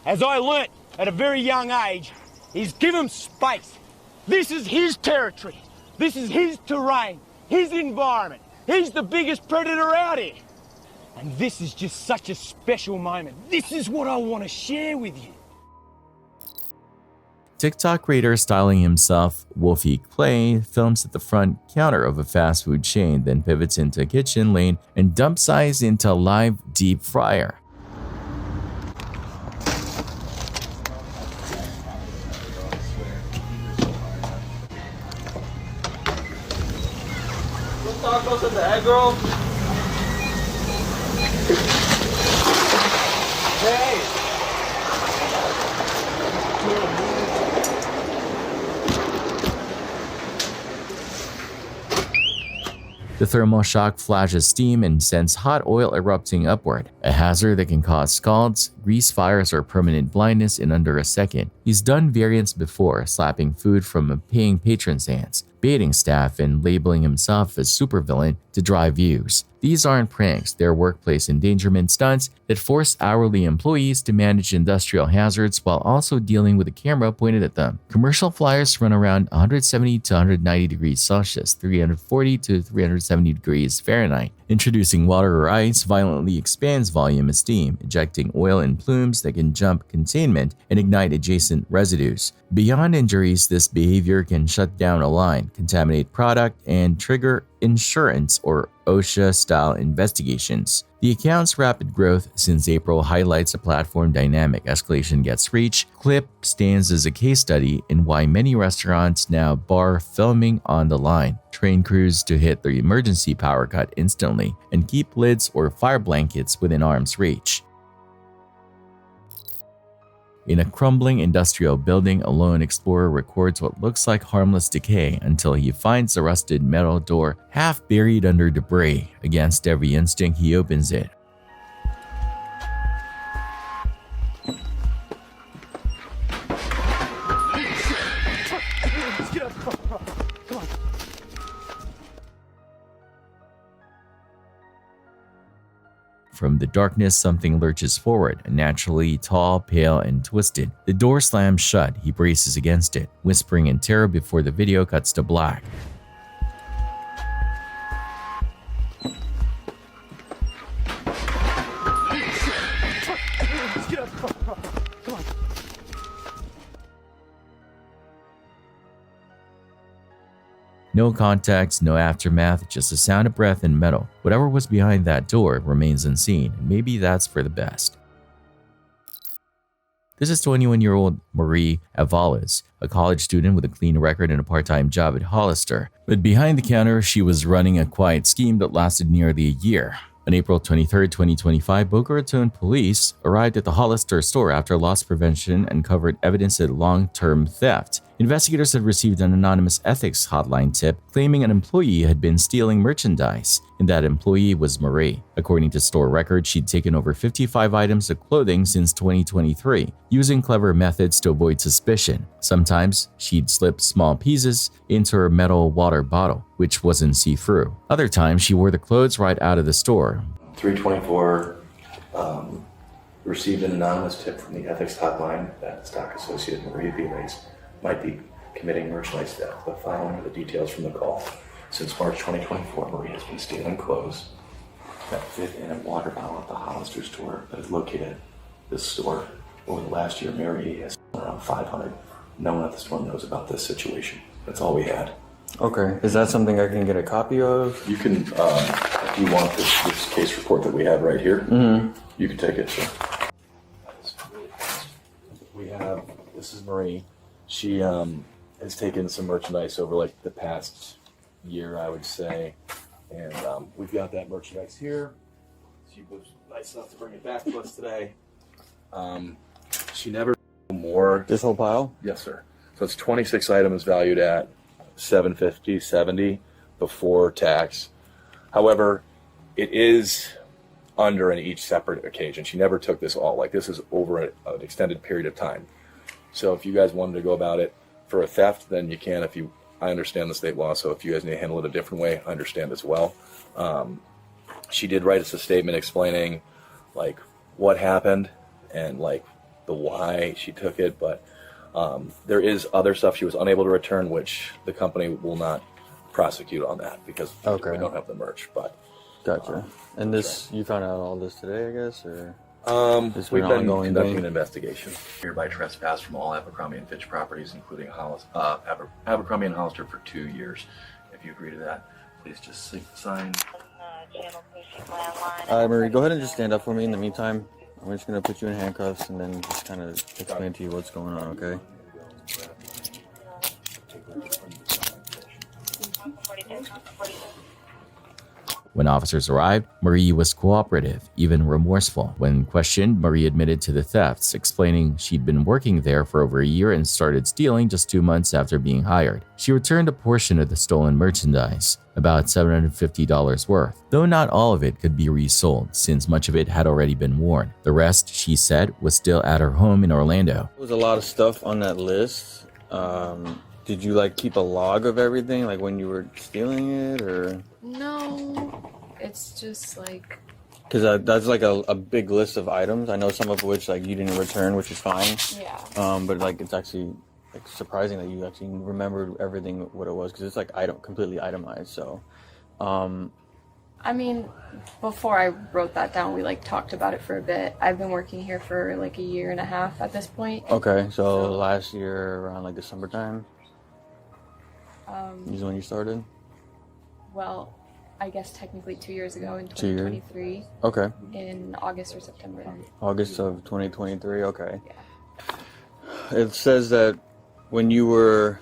as I learnt at a very young age, is give them space. This is his territory. This is his terrain, his environment. He's the biggest predator out here. And this is just such a special moment. This is what I want to share with you. TikTok creator styling himself Wolfie Clay films at the front counter of a fast food chain, then pivots into a kitchen lane and dumps ice into a live deep fryer. Tacos at the egg roll. Hey! The thermal shock flashes steam and sends hot oil erupting upward, a hazard that can cause scalds, grease fires, or permanent blindness in under a second. He's done variants before, slapping food from a paying patron's hands, baiting staff, and labeling himself as supervillain to drive views. These aren't pranks, they're workplace endangerment stunts that force hourly employees to manage industrial hazards while also dealing with a camera pointed at them. Commercial flyers run around 170 to 190 degrees Celsius, 340 to 370 degrees Fahrenheit. Introducing water or ice violently expands volume as steam, ejecting oil in plumes that can jump containment and ignite adjacent residues. Beyond injuries, this behavior can shut down a line, contaminate product, and trigger insurance or OSHA-style investigations. The account's rapid growth since April highlights a platform dynamic. Escalation gets reach. Clip stands as a case study in why many restaurants now bar filming on the line, train crews to hit the emergency power cut instantly, and keep lids or fire blankets within arm's reach. In a crumbling industrial building, a lone explorer records what looks like harmless decay until he finds a rusted metal door half buried under debris. Against every instinct, he opens it. From the darkness, something lurches forward, naturally tall, pale, and twisted. The door slams shut. He braces against it, whispering in terror before the video cuts to black. No context, no aftermath, just the sound of breath and metal. Whatever was behind that door remains unseen, and maybe that's for the best. This is 21-year-old Marie Avalos, a college student with a clean record and a part-time job at Hollister. But behind the counter, she was running a quiet scheme that lasted nearly a year. On April 23, 2025, Boca Raton police arrived at the Hollister store after loss prevention uncovered evidence of long-term theft. Investigators had received an anonymous ethics hotline tip claiming an employee had been stealing merchandise, and that employee was Marie. According to store records, she'd taken over 55 items of clothing since 2023, using clever methods to avoid suspicion. Sometimes, she'd slip small pieces into her metal water bottle, which wasn't see-through. Other times, she wore the clothes right out of the store. 324 received an anonymous tip from the ethics hotline that stock associate Maria Viles might be committing merchandise theft. The following are the details from the call. Since March 2024, Maria has been stealing clothes that fit in a water bottle at the Hollister store that is located at this store. Over the last year, Mary has stolen around 500. No one at the store knows about this situation. That's all we had. Okay, is that something I can get a copy of? You can, if you want this case report that we have right here, you can take it. So. We have, this is Marie. She has taken some merchandise over like the past year, I would say. And we've got that merchandise here. She was nice enough to bring it back to us today. She never more. This whole pile? Yes, sir. So it's 26 items valued at $750, $70 before tax. However, it is under in each separate occasion. She never took this all. Like, this is over an extended period of time. So if you guys wanted to go about it for a theft, then you can. I understand the state law, so if you guys need to handle it a different way, I understand as well. She did write us a statement explaining, like, what happened and, like, the why she took it, but there is other stuff she was unable to return, which the company will not prosecute on that because we don't have the merch. But gotcha. And this, you found out all this today, I guess, or we've been conducting an investigation. Hereby trespass from all Abercrombie and Fitch properties, including Abercrombie and Hollister, for 2 years. If you agree to that, please just sign. Marie, go ahead and just stand up for me in the meantime. I'm just going to put you in handcuffs and then just kind of explain to you what's going on, okay? When officers arrived, Marie was cooperative, even remorseful. When questioned, Marie admitted to the thefts, explaining she'd been working there for over a year and started stealing just 2 months after being hired. She returned a portion of the stolen merchandise, about $750 worth, though not all of it could be resold since much of it had already been worn. The rest, she said, was still at her home in Orlando. There was a lot of stuff on that list. Did you like keep a log of everything, like when you were stealing it, or? No, it's just like. Because that's like a big list of items. I know some of which like you didn't return, which is fine. Yeah. But like it's actually like surprising that you actually remembered everything what it was, because it's like completely itemized. So. I mean, before I wrote that down, we like talked about it for a bit. I've been working here for like 1.5 years at this point. Okay, so last year around like December time. Is when you started? Well, I guess technically 2 years ago in 2023. 2023. Okay. In August or September. August of 2023, okay. Yeah. It says that when you were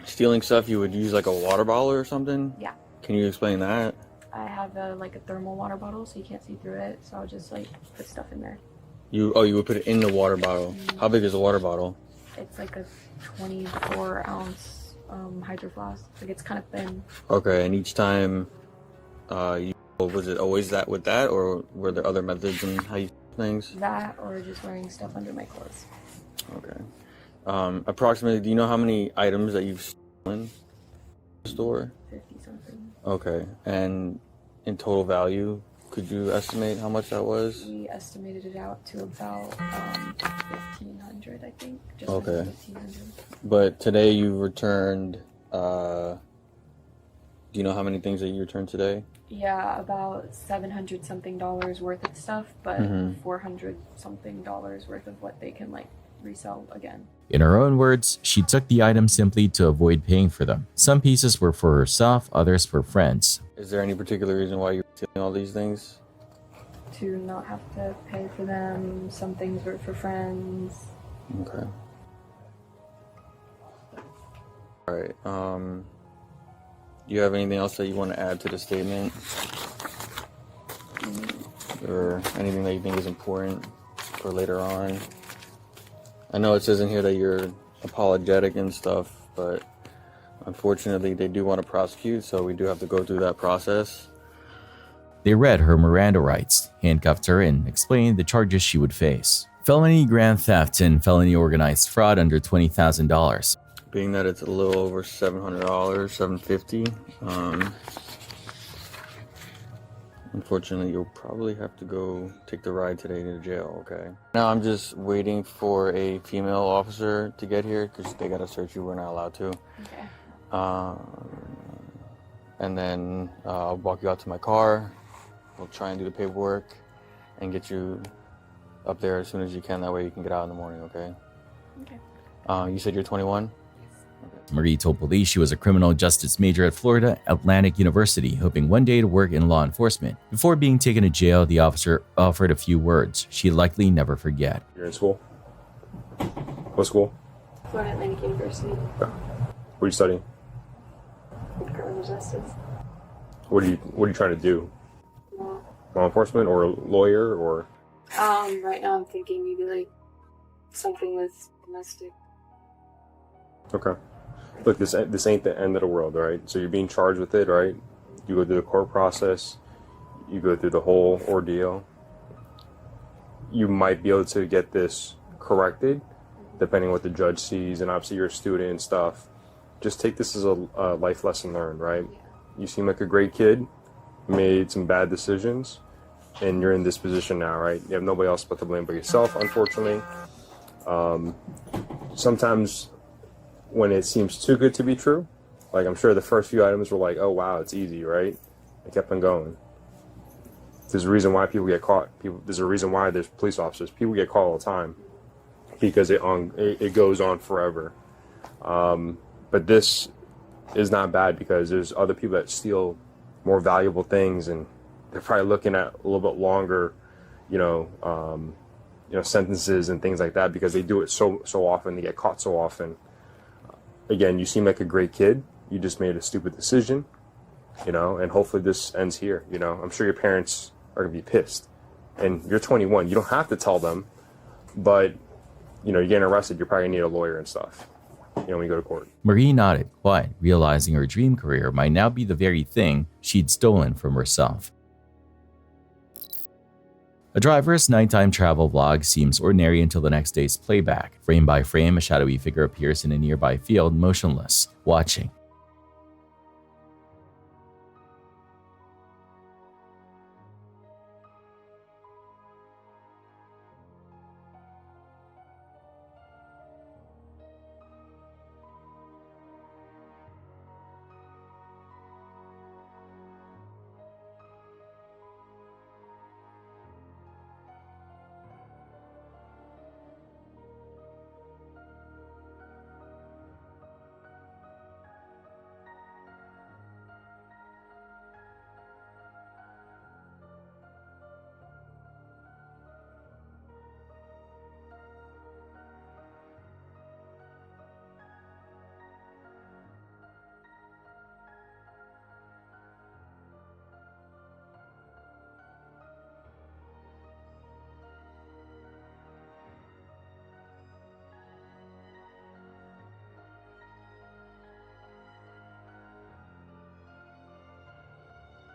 stealing stuff, you would use like a water bottle or something? Yeah. Can you explain that? I have a thermal water bottle, so you can't see through it, so I'll just like put stuff in there. You would put it in the water bottle. How big is the water bottle? It's like a 24-ounce hydro flask. Like, it's kind of thin. Okay, and each time, was it always that with that, or were there other methods in how you do things? That, or just wearing stuff under my clothes. Okay. Approximately, do you know how many items that you've stolen in the store? 50-something. Okay, and in total value, could you estimate how much that was? We estimated it out to about $1,500, I think. Just okay. $1,500. But today you returned. Do you know how many things that you returned today? Yeah, about $700-something worth of stuff, but $400-something worth of what they can like resell again. In her own words, she took the items simply to avoid paying for them. Some pieces were for herself, others for friends. Is there any particular reason why you're stealing all these things? To not have to pay for them. Some things were for friends. Okay. All right. Do you have anything else that you want to add to the statement? Or anything that you think is important for later on? I know it says in here that you're apologetic and stuff, but unfortunately they do want to prosecute, so we do have to go through that process. They read her Miranda rights, handcuffed her, and explained the charges she would face. Felony grand theft and felony organized fraud under $20,000. Being that it's a little over $700, $750, unfortunately, you'll probably have to go take the ride today to jail, okay? Now I'm just waiting for a female officer to get here because they gotta search you. We're not allowed to. Okay. And then I'll walk you out to my car. We'll try and do the paperwork and get you up there as soon as you can. That way you can get out in the morning, okay? Okay. You said you're 21? Marie told police she was a criminal justice major at Florida Atlantic University, hoping one day to work in law enforcement. Before being taken to jail, the officer offered a few words she'd likely never forget. You're in school? What school? Florida Atlantic University. What are you studying? Criminal justice. What are you trying to do? Law enforcement or a lawyer or? Right now I'm thinking maybe like something with domestic. Okay. Look, this ain't the end of the world, right? So you're being charged with it, right? you go through the court process, you go through the whole ordeal, you might be able to get this corrected, depending on what the judge sees, and obviously you're a student and stuff. Just take this as a life lesson learned, right? You seem like a great kid, made some bad decisions, and you're in this position now, right? You have nobody else but to blame but yourself, unfortunately. Sometimes when it seems too good to be true, like I'm sure the first few items were like, oh wow, it's easy, right? I kept on going. There's a reason why people get caught. There's a reason why there's police officers. People get caught all the time because it goes on forever. But this is not bad because there's other people that steal more valuable things, and they're probably looking at a little bit longer, sentences and things like that because they do it so often. They get caught so often. Again, you seem like a great kid. You just made a stupid decision, and hopefully this ends here. I'm sure your parents are gonna be pissed, and you're 21. You don't have to tell them, but you're getting arrested. You're probably gonna need a lawyer and stuff. When you go to court. Marie nodded, quiet, realizing her dream career might now be the very thing she'd stolen from herself. A driver's nighttime travel vlog seems ordinary until the next day's playback. Frame by frame, a shadowy figure appears in a nearby field, motionless, watching.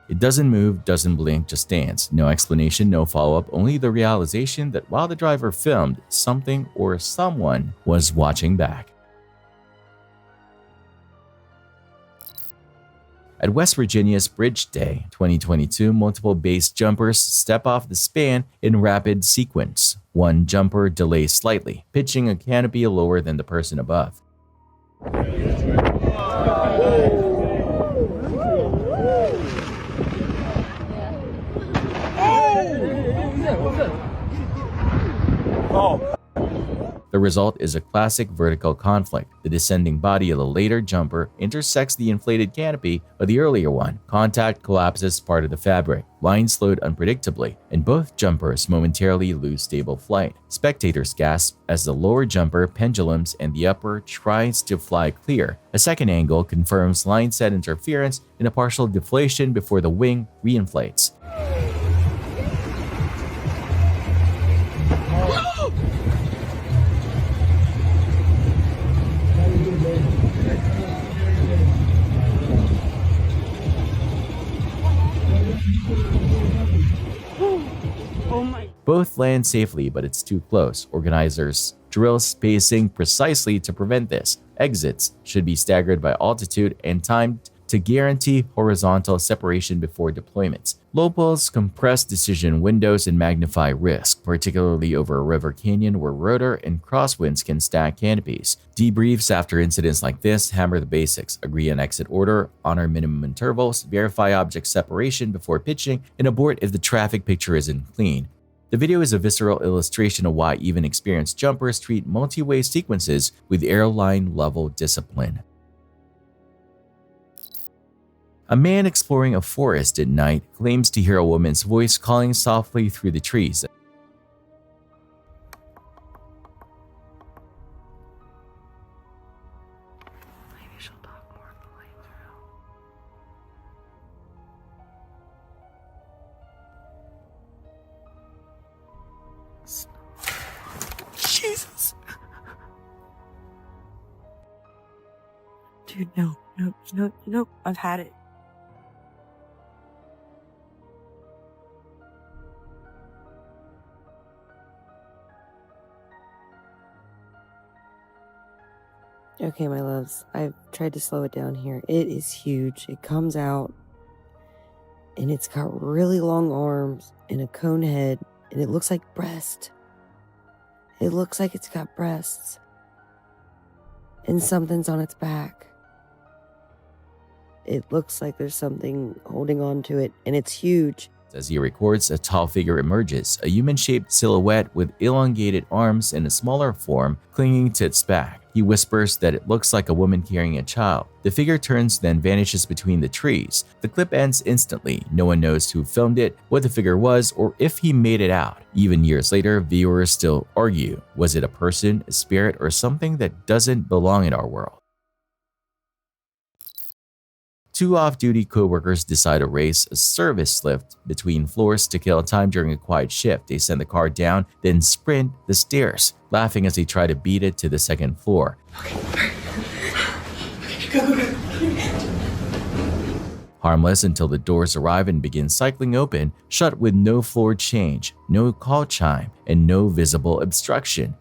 It doesn't move, doesn't blink, just stands. No explanation, no follow-up, only the realization that while the driver filmed, something or someone was watching back. At West Virginia's Bridge Day 2022, multiple base jumpers step off the span in rapid sequence. One jumper delays slightly, pitching a canopy lower than the person above. The result is a classic vertical conflict. The descending body of the later jumper intersects the inflated canopy of the earlier one. Contact collapses part of the fabric. Lines slowed unpredictably, and both jumpers momentarily lose stable flight. Spectators gasp as the lower jumper pendulums and the upper tries to fly clear. A second angle confirms line set interference in a partial deflation before the wing reinflates. Both land safely, but it's too close. Organizers drill spacing precisely to prevent this. Exits should be staggered by altitude and timed to guarantee horizontal separation before deployments. Low pulls compress decision windows and magnify risk, particularly over a river canyon where rotor and crosswinds can stack canopies. Debriefs after incidents like this hammer the basics, agree on exit order, honor minimum intervals, verify object separation before pitching, and abort if the traffic picture isn't clean. The video is a visceral illustration of why even experienced jumpers treat multi-way sequences with airline-level discipline. A man exploring a forest at night claims to hear a woman's voice calling softly through the trees. Maybe she'll talk more Jesus. Dude, no. I've had it. Okay, my loves, I've tried to slow it down here. It is huge. It comes out, and it's got really long arms and a cone head, and it looks like breast. It looks like it's got breasts. And something's on its back. It looks like there's something holding on to it, and it's huge. As he records, a tall figure emerges, a human-shaped silhouette with elongated arms and a smaller form clinging to its back. He whispers that it looks like a woman carrying a child. The figure turns, then vanishes between the trees. The clip ends instantly. No one knows who filmed it, what the figure was, or if he made it out. Even years later, viewers still argue. Was it a person, a spirit, or something that doesn't belong in our world? Two off-duty co-workers decide to race a service lift between floors to kill time during a quiet shift. They send the car down, then sprint the stairs, laughing as they try to beat it to the second floor. Harmless until the doors arrive and begin cycling open, shut with no floor change, no call chime, and no visible obstruction.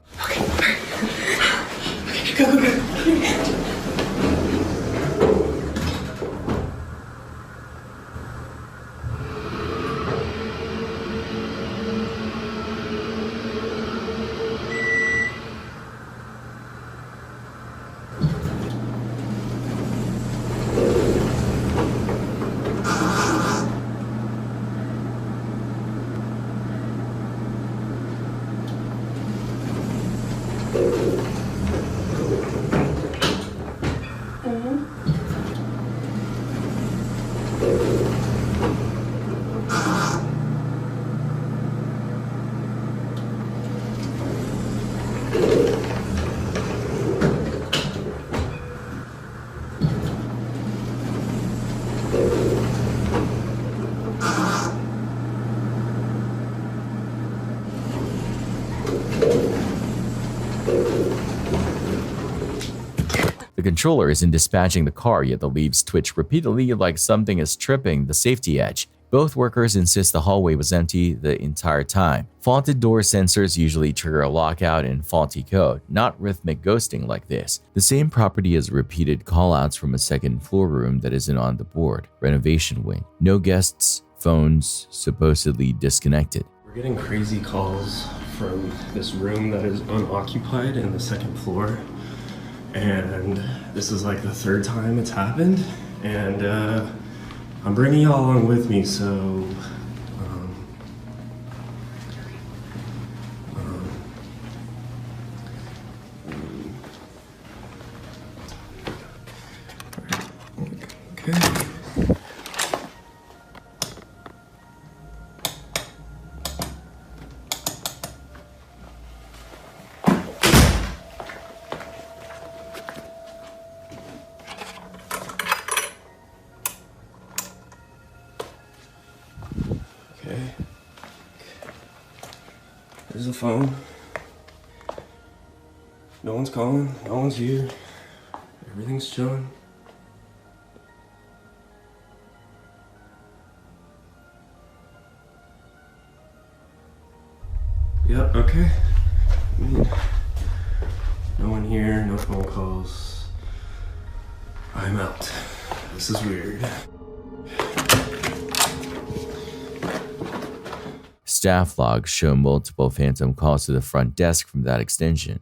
The controller isn't dispatching the car, yet the leaves twitch repeatedly like something is tripping the safety edge. Both workers insist the hallway was empty the entire time. Faulted door sensors usually trigger a lockout in faulty code, not rhythmic ghosting like this. The same property has repeated callouts from a second floor room that isn't on the board. Renovation wing. No guests, phones supposedly disconnected. We're getting crazy calls from this room that is unoccupied in the second floor. And this is like the third time it's happened. And I'm bringing y'all along with me, so okay. There's the phone. No one's calling, no one's here. Everything's chilling. Yep, okay. No one here, no phone calls. I'm out. This is weird. Staff logs show multiple phantom calls to the front desk from that extension.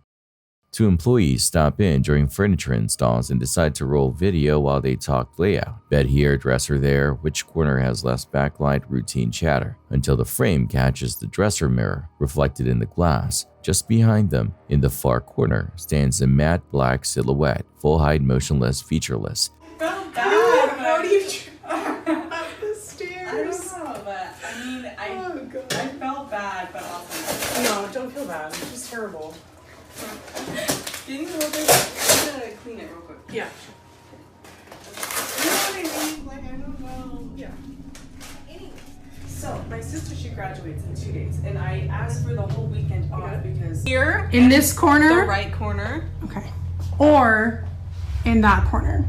Two employees stop in during furniture installs and decide to roll video while they talk layout. Bed here, dresser there, which corner has less backlight, routine chatter, until the frame catches the dresser mirror reflected in the glass. Just behind them, in the far corner, stands a matte black silhouette, full height, motionless, featureless. How do you up the stairs? I don't know, but I mean, I felt bad, but also no, don't feel bad. It's just terrible. Can you hold it? I'm gonna clean it real quick. Yeah. You know what I mean? Like, I don't know. Yeah. So, my sister, she graduates in 2 days, and I asked for the whole weekend off because Here? In this corner? The right corner. Okay. Or in that corner.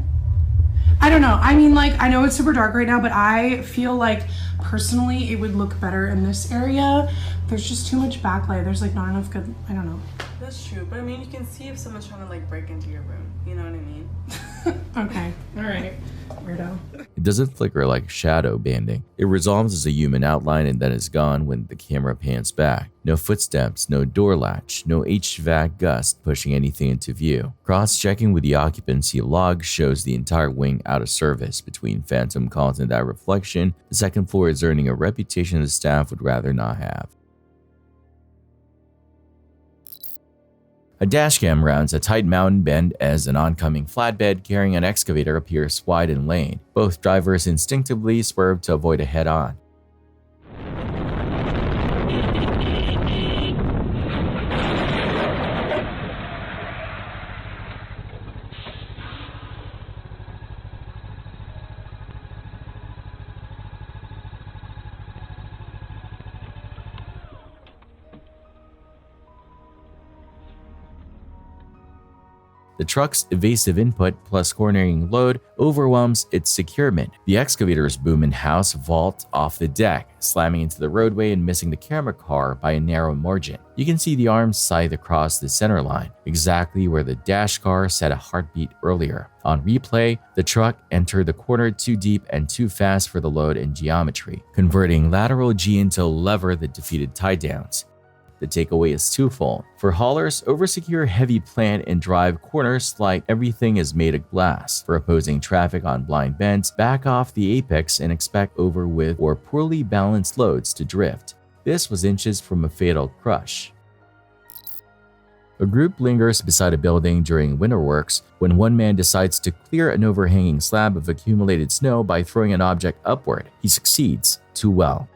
I don't know. I mean, like, I know it's super dark right now, but I feel like personally it would look better in this area. There's just too much backlight. There's like not enough good, I don't know. That's true, but I mean, you can see if someone's trying to like break into your room. You know what I mean? Okay, all right, weirdo. It doesn't flicker like shadow banding. It resolves as a human outline and then is gone when the camera pans back. No footsteps, no door latch, no HVAC gust pushing anything into view. Cross-checking with the occupancy log shows the entire wing out of service. Between phantom calls and that reflection, the second floor is earning a reputation the staff would rather not have. A dashcam rounds a tight mountain bend as an oncoming flatbed carrying an excavator appears wide in lane. Both drivers instinctively swerve to avoid a head-on. The truck's evasive input plus cornering load overwhelms its securement. The excavator's boom and house vault off the deck, slamming into the roadway and missing the camera car by a narrow margin. You can see the arms scythe across the center line, exactly where the dash car set a heartbeat earlier. On replay, the truck entered the corner too deep and too fast for the load and geometry, converting lateral G into a lever that defeated tie-downs. The takeaway is twofold. For haulers, oversecure heavy plant and drive corners like everything is made of glass. For opposing traffic on blind bends, back off the apex and expect over with or poorly balanced loads to drift. This was inches from a fatal crush. A group lingers beside a building during winter works when one man decides to clear an overhanging slab of accumulated snow by throwing an object upward. He succeeds too well.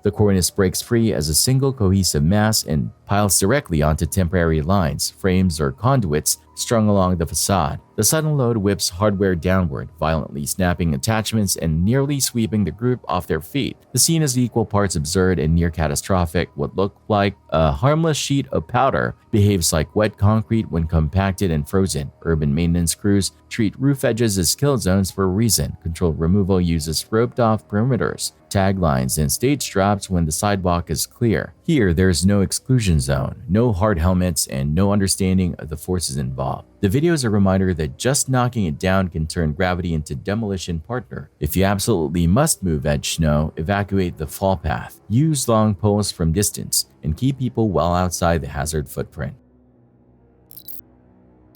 The cornice breaks free as a single cohesive mass and piles directly onto temporary lines, frames, or conduits strung along the facade. The sudden load whips hardware downward, violently snapping attachments and nearly sweeping the group off their feet. The scene is equal parts absurd and near catastrophic. What looked like a harmless sheet of powder behaves like wet concrete when compacted and frozen. Urban maintenance crews treat roof edges as kill zones for a reason. Controlled removal uses roped-off perimeters, taglines, and stage straps when the sidewalk is clear. Here, there's no exclusion zone, no hard helmets, and no understanding of the forces involved. The video is a reminder that just knocking it down can turn gravity into demolition partner. If you absolutely must move edge snow, evacuate the fall path. Use long poles from distance, and keep people well outside the hazard footprint.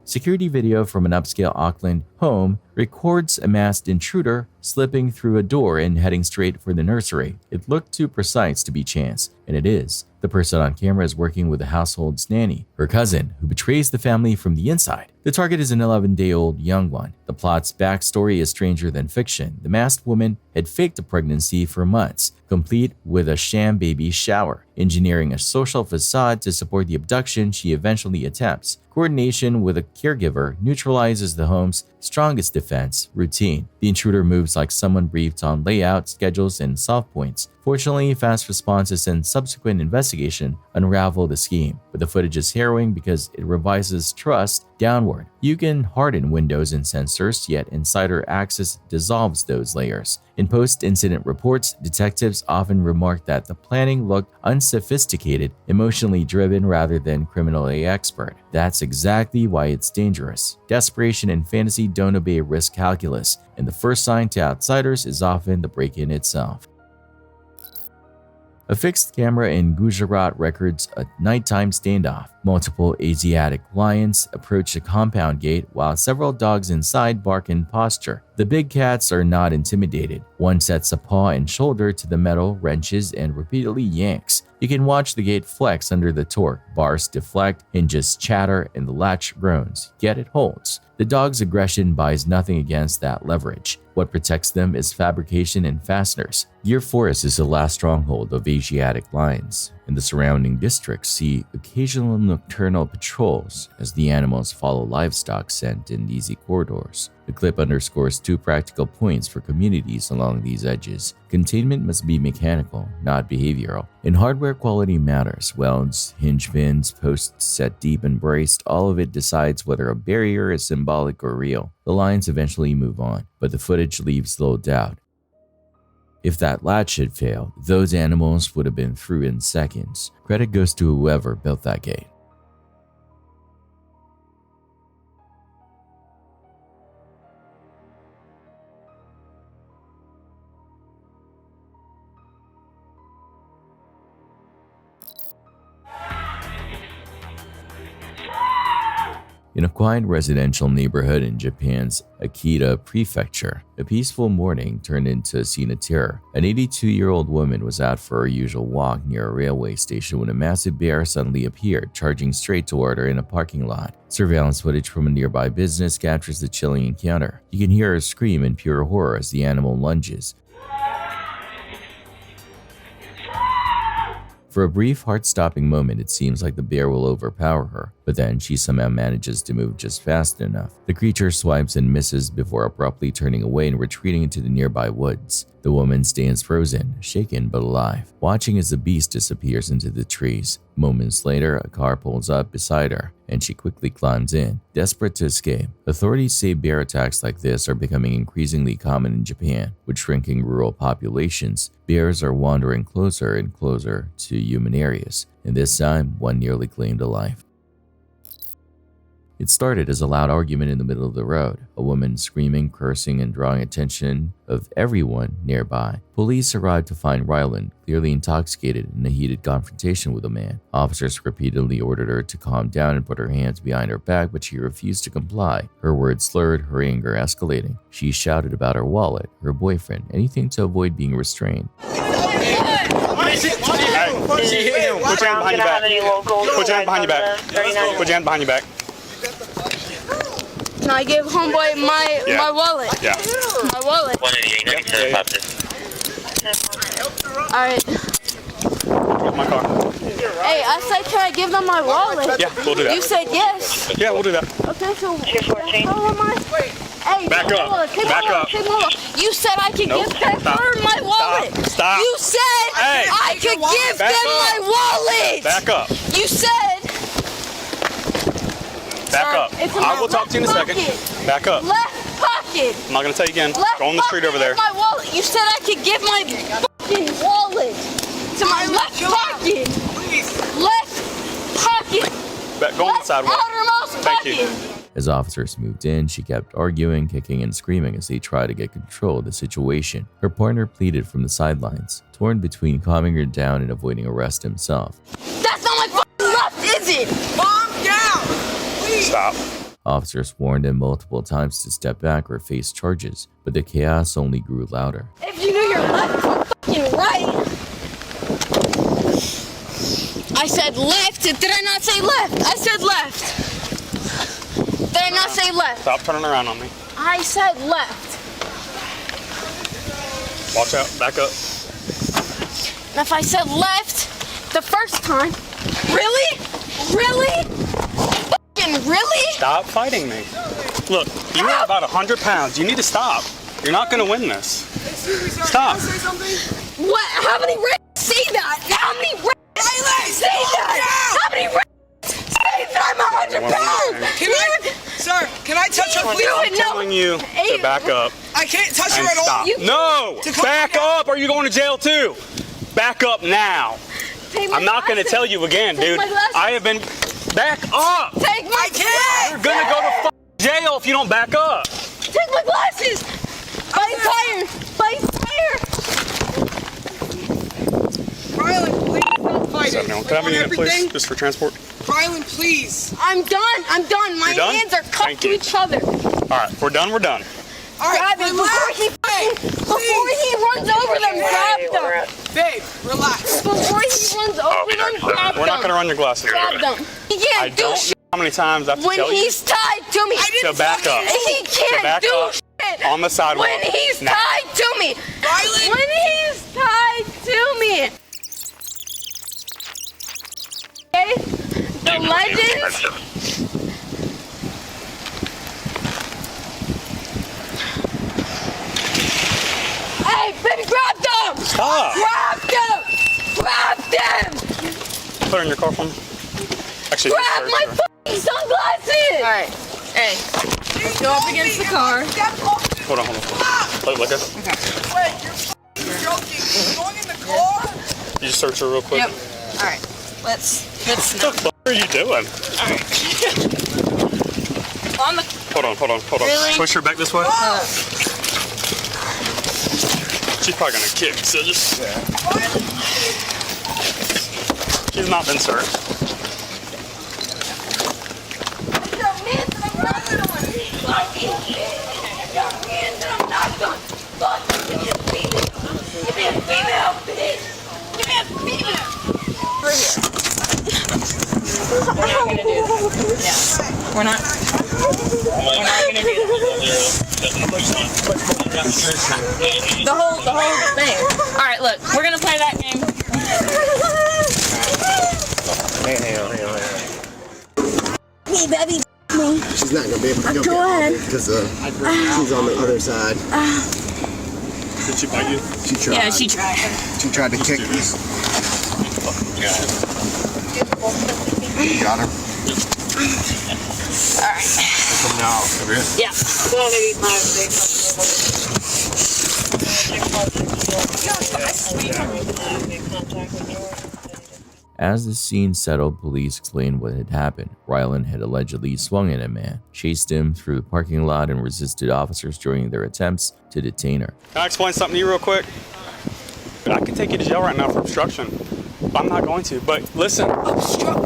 Security video from an upscale Auckland home records a masked intruder slipping through a door and heading straight for the nursery. It looked too precise to be chance, and it is. The person on camera is working with the household's nanny, her cousin, who betrays the family from the inside. The target is an 11-day-old young one. The plot's backstory is stranger than fiction. The masked woman had faked a pregnancy for months, complete with a sham baby shower. Engineering a social facade to support the abduction she eventually attempts. Coordination with a caregiver neutralizes the home's strongest defense, routine. The intruder moves like someone briefed on layout, schedules, and soft points. Fortunately, fast responses and subsequent investigation unravel the scheme, but the footage is harrowing because it revises trust downward. You can harden windows and sensors, yet insider access dissolves those layers. In post-incident reports, detectives often remark that the planning looked unsophisticated, emotionally driven rather than criminally expert. That's exactly why it's dangerous. Desperation and fantasy don't obey risk calculus, and the first sign to outsiders is often the break-in itself. A fixed camera in Gujarat records a nighttime standoff. Multiple Asiatic lions approach the compound gate while several dogs inside bark in posture. The big cats are not intimidated. One sets a paw and shoulder to the metal, wrenches, and repeatedly yanks. You can watch the gate flex under the torque. Bars deflect, hinges chatter, and the latch groans, yet it holds. The dog's aggression buys nothing against that leverage. What protects them is fabrication and fasteners. Gear Forest is the last stronghold of Asiatic lions. and the surrounding districts see occasional nocturnal patrols as the animals follow livestock scent in easy corridors. The clip underscores two practical points for communities along these edges. Containment must be mechanical, not behavioral. And hardware quality matters. Welds, hinge pins, posts set deep and braced, all of it decides whether a barrier is symbolic or real. The lines eventually move on, but the footage leaves little doubt. If that latch had failed, those animals would have been through in seconds. Credit goes to whoever built that gate. In a quiet residential neighborhood in Japan's Akita prefecture, a peaceful morning turned into a scene of terror. An 82-year-old woman was out for her usual walk near a railway station when a massive bear suddenly appeared, charging straight toward her in a parking lot. Surveillance footage from a nearby business captures the chilling encounter. You can hear her scream in pure horror as the animal lunges. For a brief, heart-stopping moment, it seems like the bear will overpower her, but then she somehow manages to move just fast enough. The creature swipes and misses before abruptly turning away and retreating into the nearby woods. The woman stands frozen, shaken but alive, watching as the beast disappears into the trees. Moments later, a car pulls up beside her, and she quickly climbs in, desperate to escape. Authorities say bear attacks like this are becoming increasingly common in Japan. With shrinking rural populations, bears are wandering closer and closer to human areas, and this time, one nearly claimed a life. It started as a loud argument in the middle of the road, a woman screaming, cursing, and drawing attention of everyone nearby. Police arrived to find Ryland, clearly intoxicated, in a heated confrontation with a man. Officers repeatedly ordered her to calm down and put her hands behind her back, but she refused to comply. Her words slurred, her anger escalating. She shouted about her wallet, her boyfriend, anything to avoid being restrained. Put your hand behind your back. Put your hand behind your back. Put your hand behind your back. Can I give homeboy my wallet? Yeah. My wallet. 188, Alright. My car. Hey, I said can I give them my wallet? Yeah, we'll do that. You said yes. Yeah, we'll do that. Okay, so how am I? Hey, back up. Back up. You said I could give them my wallet. Stop. You said I could give them my wallet. Back up. You said. Back up. I will talk to you in a second. Back up. Left pocket. I'm not going to tell you again. Left Go on the street over there. My wallet. You said I could give my fucking wallet to my left pocket. Left pocket. Go on the sidewalk. Outermost Thank you. As officers moved in, she kept arguing, kicking, and screaming as they tried to get control of the situation. Her partner pleaded from the sidelines, torn between calming her down and avoiding arrest himself. That's not my fucking left, is it? Calm down. Stop. Officers warned him multiple times to step back or face charges, but the chaos only grew louder. If you knew your left from fucking right. I said left. Did I not say left? I said left. Did I not say left? Stop turning around on me. I said left. Watch out. Back up. And if I said left the first time, really? Really? Stop fighting me. Look, you are about 100 pounds. You need to stop. You're not going to win this. Stop. What? How many rats say that? How many rats say that? How many rats say that I'm 100 pounds? Sir, can I touch her, please? I'm telling you to back up. I can't touch her and at all. stop. No! Back up or are you going to jail too? Back up now. I'm not going to tell you again, dude. I have been... Back up! Take my glasses! You're gonna go to jail if you don't back up! Take my glasses! By fire! Ryland, please stop fighting. Can I have a unit, please? Just for transport? Ryland, please. I'm done. My You're done? hands are cupped to each other. Alright, we're done. All right, before he runs over them, grab them. Babe, relax. Before he runs over them, grab them. We're not gonna run your glasses. Grab them. He I can't do don't shit. know how many times I have to When tell you he's tied to me. to back up. He can't back do up shit. on the sidewalk. When he's now. tied to me. Ryland. When he's tied to me. okay? The legends. Hey, baby, grab them! Stop! Grab them! Grab them! Put her in your car for me. Actually, Grab my fucking sunglasses! Alright. Hey. Let's go up against the car. Hold on. Look at. Wait, you're joking. You're going in the car? You just search her real quick. Yep. Alright. Let's What the fuck are you doing? Alright. On the Hold on. Really? Push her back this way. She's probably gonna kick, so just. She's not been searched. We're not gonna do that. Yeah. We're not gonna do that. The whole thing. Alright, look, we're gonna play that game. Hang on. Me, baby, me. She's not gonna be able to Go get ahead. because she's on the other side. Did she bite you? She tried. Yeah, she tried. She tried to kick me. You got her? Alright. Come now. Over here. Yeah. Go ahead and eat my As the scene settled, police explained what had happened. Ryland had allegedly swung at a man, chased him through the parking lot, and resisted officers during their attempts to detain her. Can I explain something to you real quick? I can take you to jail right now for obstruction. I'm not going to, but listen.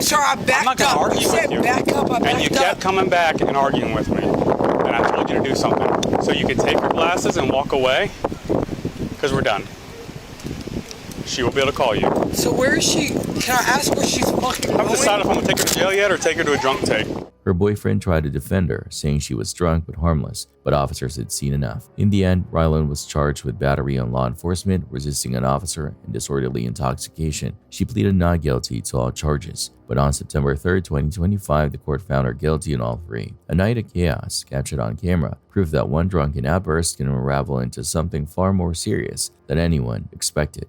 Sir, I backed I'm not going to up. argue You said with you. back up, I and you backed up. kept coming back and arguing with me. And I told you to do something. So you could take your glasses and walk away, because we're done. She will be able to call you. So where is she? Can I ask where she's fucking I haven't going? decided if I'm going to take her to jail yet or take her to a drunk take. Her boyfriend tried to defend her, saying she was drunk but harmless, but officers had seen enough. In the end, Ryland was charged with battery on law enforcement, resisting an officer, and disorderly intoxication. She pleaded not guilty to all charges, but on September 3, 2025, the court found her guilty in all three. A night of chaos, captured on camera, proved that one drunken outburst can unravel into something far more serious than anyone expected.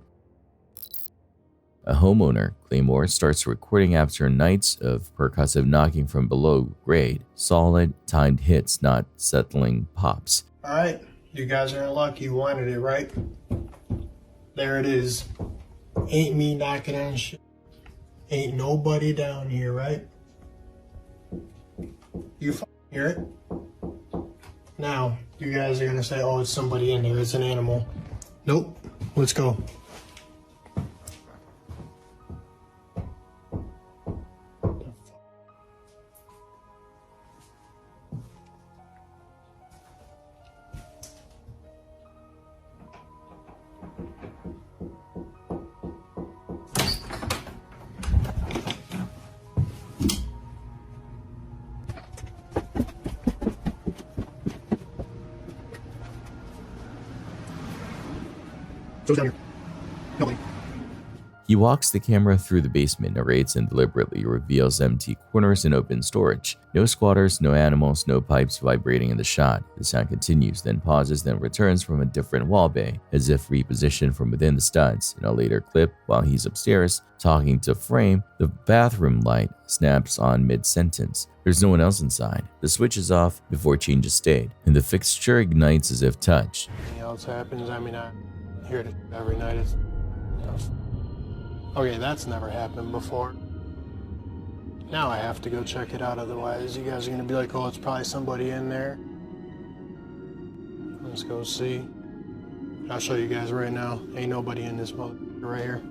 A homeowner, Claymore, starts recording after nights of percussive knocking from below grade, solid, timed hits, not settling pops. Alright, you guys are in luck. You wanted it, right? There it is. Ain't me knocking on shit. Ain't nobody down here, right? You hear it? Now, you guys are gonna say, oh, it's somebody in there. It's an animal. Nope. Let's go. Joe's down here. Nobody. He walks the camera through the basement, narrates, and deliberately reveals empty corners and open storage. No squatters, no animals, no pipes vibrating in the shot. The sound continues, then pauses, then returns from a different wall bay, as if repositioned from within the studs. In a later clip, while he's upstairs, talking to frame, the bathroom light snaps on mid-sentence. There's no one else inside. The switch is off before change of state, and the fixture ignites as if touched. Anything else happens, I mean, I hear it every night. It's, okay, that's never happened before. Now I have to go check it out, otherwise you guys are gonna be like, oh, it's probably somebody in there. Let's go see. I'll show you guys right now. Ain't nobody in this mother right here.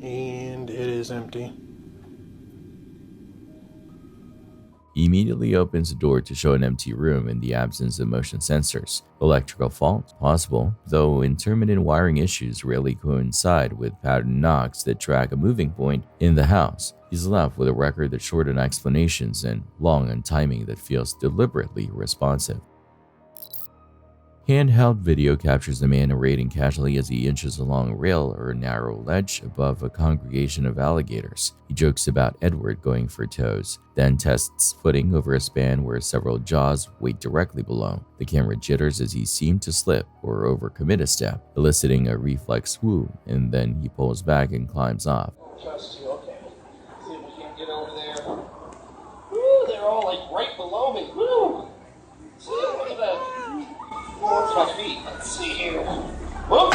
And it is empty. He immediately opens the door to show an empty room in the absence of motion sensors. Electrical fault? Possible, though intermittent wiring issues rarely coincide with pattern knocks that track a moving point in the house. He's left with a record that's short on explanations and long on timing that feels deliberately responsive. Handheld video captures the man narrating casually as he inches along a rail or a narrow ledge above a congregation of alligators. He jokes about Edward going for toes, then tests footing over a span where several jaws wait directly below. The camera jitters as he seemed to slip or overcommit a step, eliciting a reflex woo, and then he pulls back and climbs off. Trust you, okay. See if we can get over there. Woo, they're all like right below me. Woo! See, look at that. Towards my feet. Let's see here. Whoop!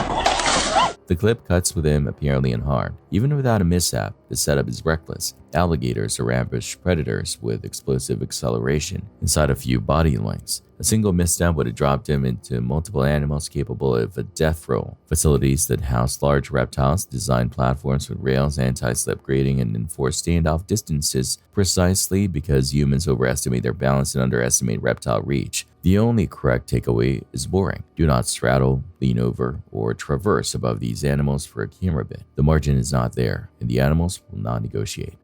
The clip cuts with him apparently unharmed. Even without a mishap, the setup is reckless. Alligators are ambush predators with explosive acceleration inside a few body lengths. A single misstep would have dropped him into multiple animals capable of a death roll. Facilities that house large reptiles design platforms with rails, anti-slip grading, and enforce standoff distances precisely because humans overestimate their balance and underestimate reptile reach. The only correct takeaway is boring. Do not straddle, lean over, or traverse above these animals for a camera bit. The margin is not there, and the animals will not negotiate.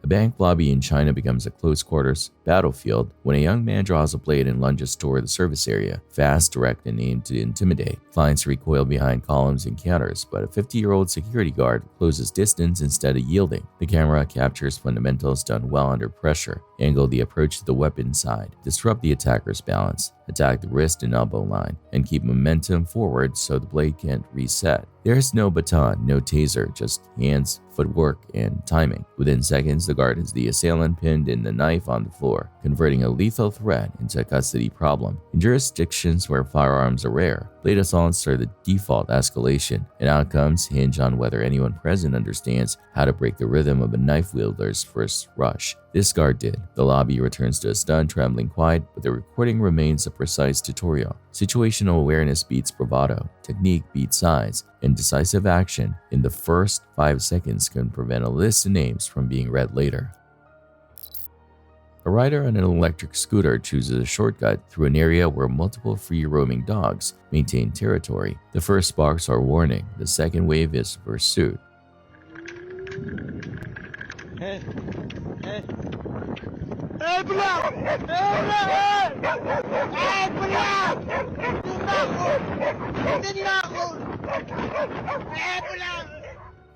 A bank lobby in China becomes a close-quarters battlefield when a young man draws a blade and lunges toward the service area, fast, direct, and aimed to intimidate. Clients recoil behind columns and counters, but a 50-year-old security guard closes distance instead of yielding. The camera captures fundamentals done well under pressure, angle the approach to the weapon side, disrupt the attacker's balance, attack the wrist and elbow line, and keep momentum forward so the blade can't reset. There's no baton, no taser, just hands, footwork, and timing. Within seconds, the guard has the assailant pinned and the knife on the floor, converting a lethal threat into a custody problem. In jurisdictions where firearms are rare, blade assaults are the default escalation, and outcomes hinge on whether anyone present understands how to break the rhythm of a knife wielder's first rush. This guard did. The lobby returns to a stunned, trembling quiet, but the recording remains a precise tutorial. Situational awareness beats bravado, technique beats size, and decisive action in the first 5 seconds can prevent a list of names from being read later. A rider on an electric scooter chooses a shortcut through an area where multiple free-roaming dogs maintain territory. The first sparks are warning, the second wave is pursuit. Hey,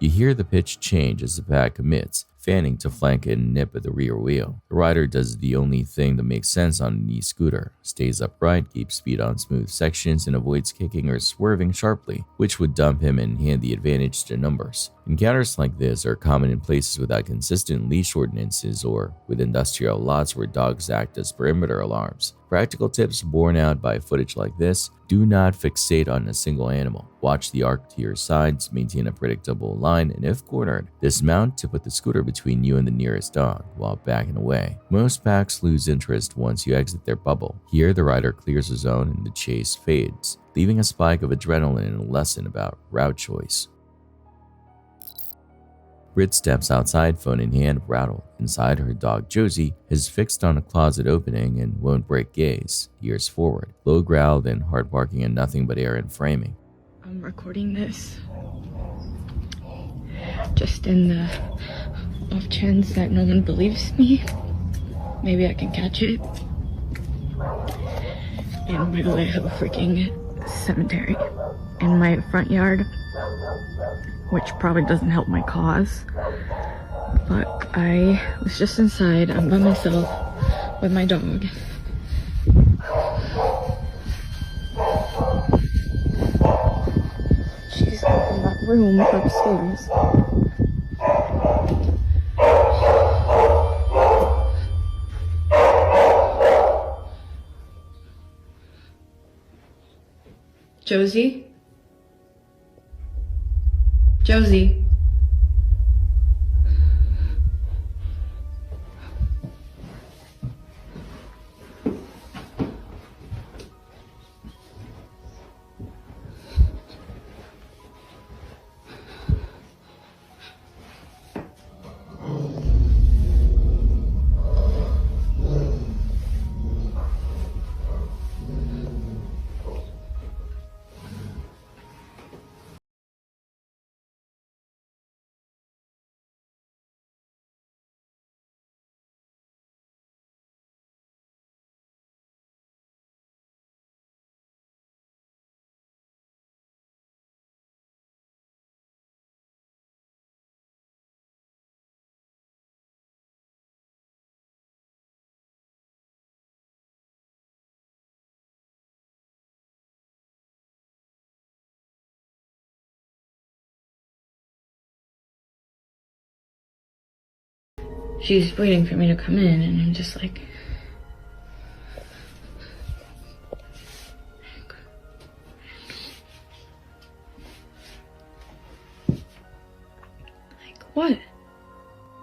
You hear the pitch change as the pack commits, fanning to flank and nip at the rear wheel. The rider does the only thing that makes sense on an e-scooter, stays upright, keeps speed on smooth sections, and avoids kicking or swerving sharply, which would dump him and hand the advantage to numbers. Encounters like this are common in places without consistent leash ordinances or with industrial lots where dogs act as perimeter alarms. Practical tips borne out by footage like this: do not fixate on a single animal. Watch the arc to your sides, maintain a predictable line, and if cornered, dismount to put the scooter between you and the nearest dog while backing away. Most packs lose interest once you exit their bubble. Here, the rider clears his zone and the chase fades, leaving a spike of adrenaline and a lesson about route choice. Brit steps outside, phone in hand, rattled. Inside, her dog Josie is fixed on a closet opening and won't break gaze. Ears forward, low growl, then hard barking and nothing but air and framing. I'm recording this just in the off chance that no one believes me. Maybe I can catch it. And by the way, I have a freaking cemetery in my front yard, which probably doesn't help my cause. But I was just inside. I'm by myself with my dog. She's in that room upstairs. Josie? Josie? she's waiting for me to come in, and I'm just like, what?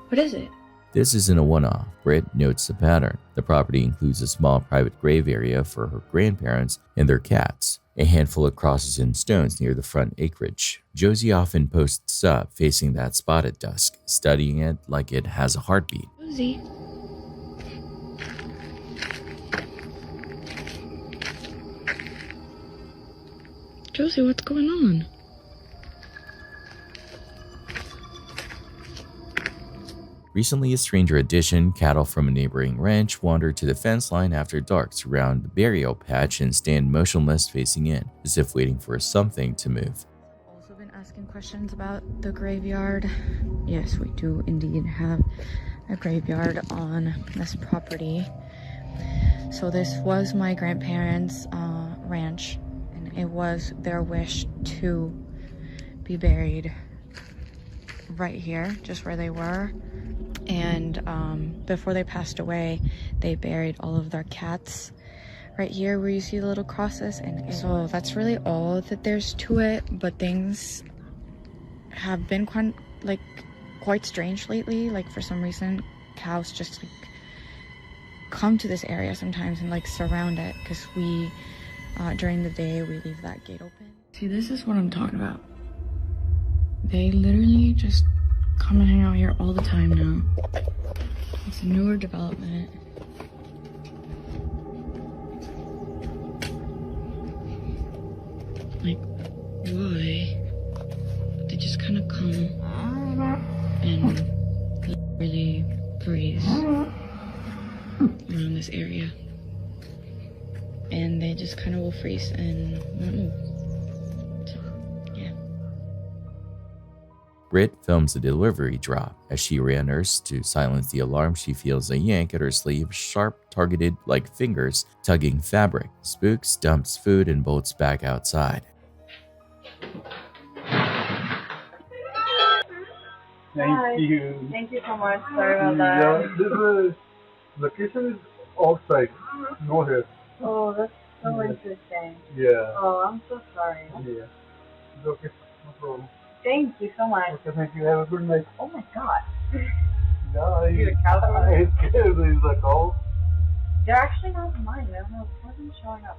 What is it? This isn't a one-off. Britt notes the pattern. The property includes a small private grave area for her grandparents and their cats, a handful of crosses and stones near the front acreage. Josie often posts up facing that spot at dusk, studying it like it has a heartbeat. Josie. Josie, what's going on? Recently, a stranger addition, cattle from a neighboring ranch wandered to the fence line after dark, surround the burial patch, and stand motionless facing in, as if waiting for something to move. Also been asking questions about the graveyard. Yes, we do indeed have a graveyard on this property. So this was my grandparents' ranch, and it was their wish to be buried right here, just where they were. And before they passed away, they buried all of their cats right here where you see the little crosses. And so that's really all that there's to it. But things have been quite strange lately. Like, for some reason, cows just like come to this area sometimes and like surround it, because we during the day we leave that gate open. See, this is what I'm talking about. They literally just come and hang out here all the time now. It's a newer development. Like, why? They just kind of come and really graze around this area. And they just kind of will freeze and won't move. Britt films the delivery drop. As she re-enters to silence the alarm, she feels a yank at her sleeve, sharp, targeted like fingers tugging fabric. Spooks, dumps food, and bolts back outside. Thank you. Thank you so much. Sorry about that. Yeah, this location is outside. No here. Oh, that's so Yeah. interesting. Yeah. Oh, I'm so sorry. Yeah. It's okay. No problem. Thank you so much. Okay, thank you. Have a good night. Oh my god. Yeah, You're a cow? I scared is a cow. They're actually not mine. I don't know. It wasn't showing up.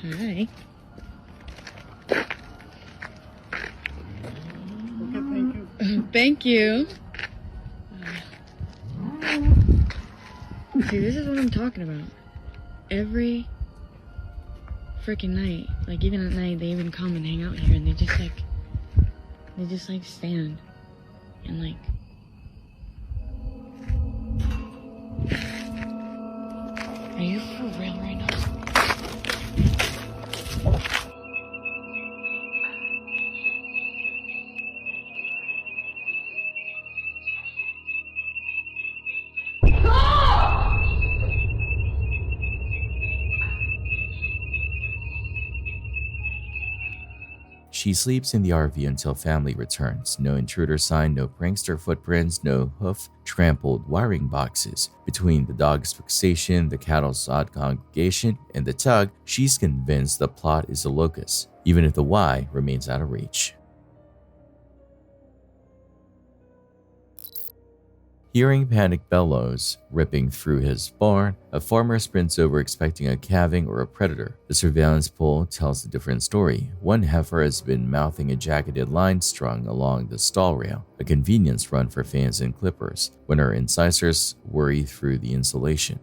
Hi. Okay, thank you. Thank you. See, this is what I'm talking about. Every freaking night, like even at night, they even come and hang out here, and they just like stand and like. Are you for real right now? She sleeps in the RV until family returns. No intruder sign, no prankster footprints, no hoof trampled wiring boxes. Between the dog's fixation, the cattle's odd congregation, and the tug, she's convinced the plot is a locus, even if the why remains out of reach. Hearing panic bellows ripping through his barn, a farmer sprints over expecting a calving or a predator. The surveillance pole tells a different story. One heifer has been mouthing a jacketed line strung along the stall rail, a convenience run for fans and clippers, when her incisors worry through the insulation.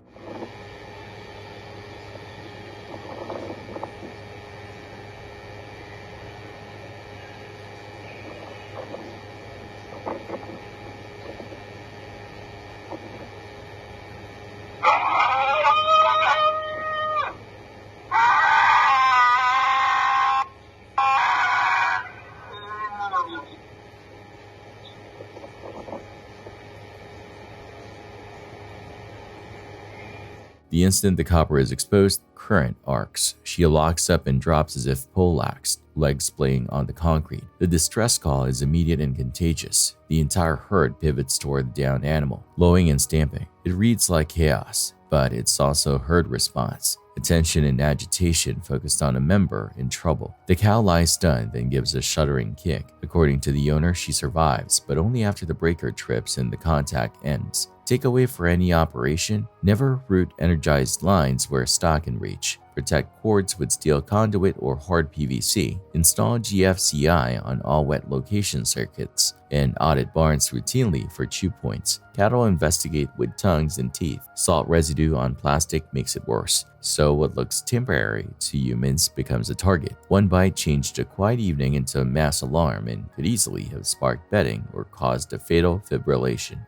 The instant the copper is exposed, current arcs. She locks up and drops as if poleaxed, legs splaying on the concrete. The distress call is immediate and contagious. The entire herd pivots toward the downed animal, lowing and stamping. It reads like chaos, but it's also herd response. Attention and agitation focused on a member in trouble. The cow lies stunned, then gives a shuddering kick. According to the owner, she survives, but only after the breaker trips and the contact ends. Takeaway for any operation: never route energized lines where stock can reach. Protect cords with steel conduit or hard PVC. Install GFCI on all wet location circuits. And audit barns routinely for chew points. Cattle investigate with tongues and teeth. Salt residue on plastic makes it worse. So what looks temporary to humans becomes a target. One bite changed a quiet evening into a mass alarm and could easily have sparked betting or caused a fatal fibrillation.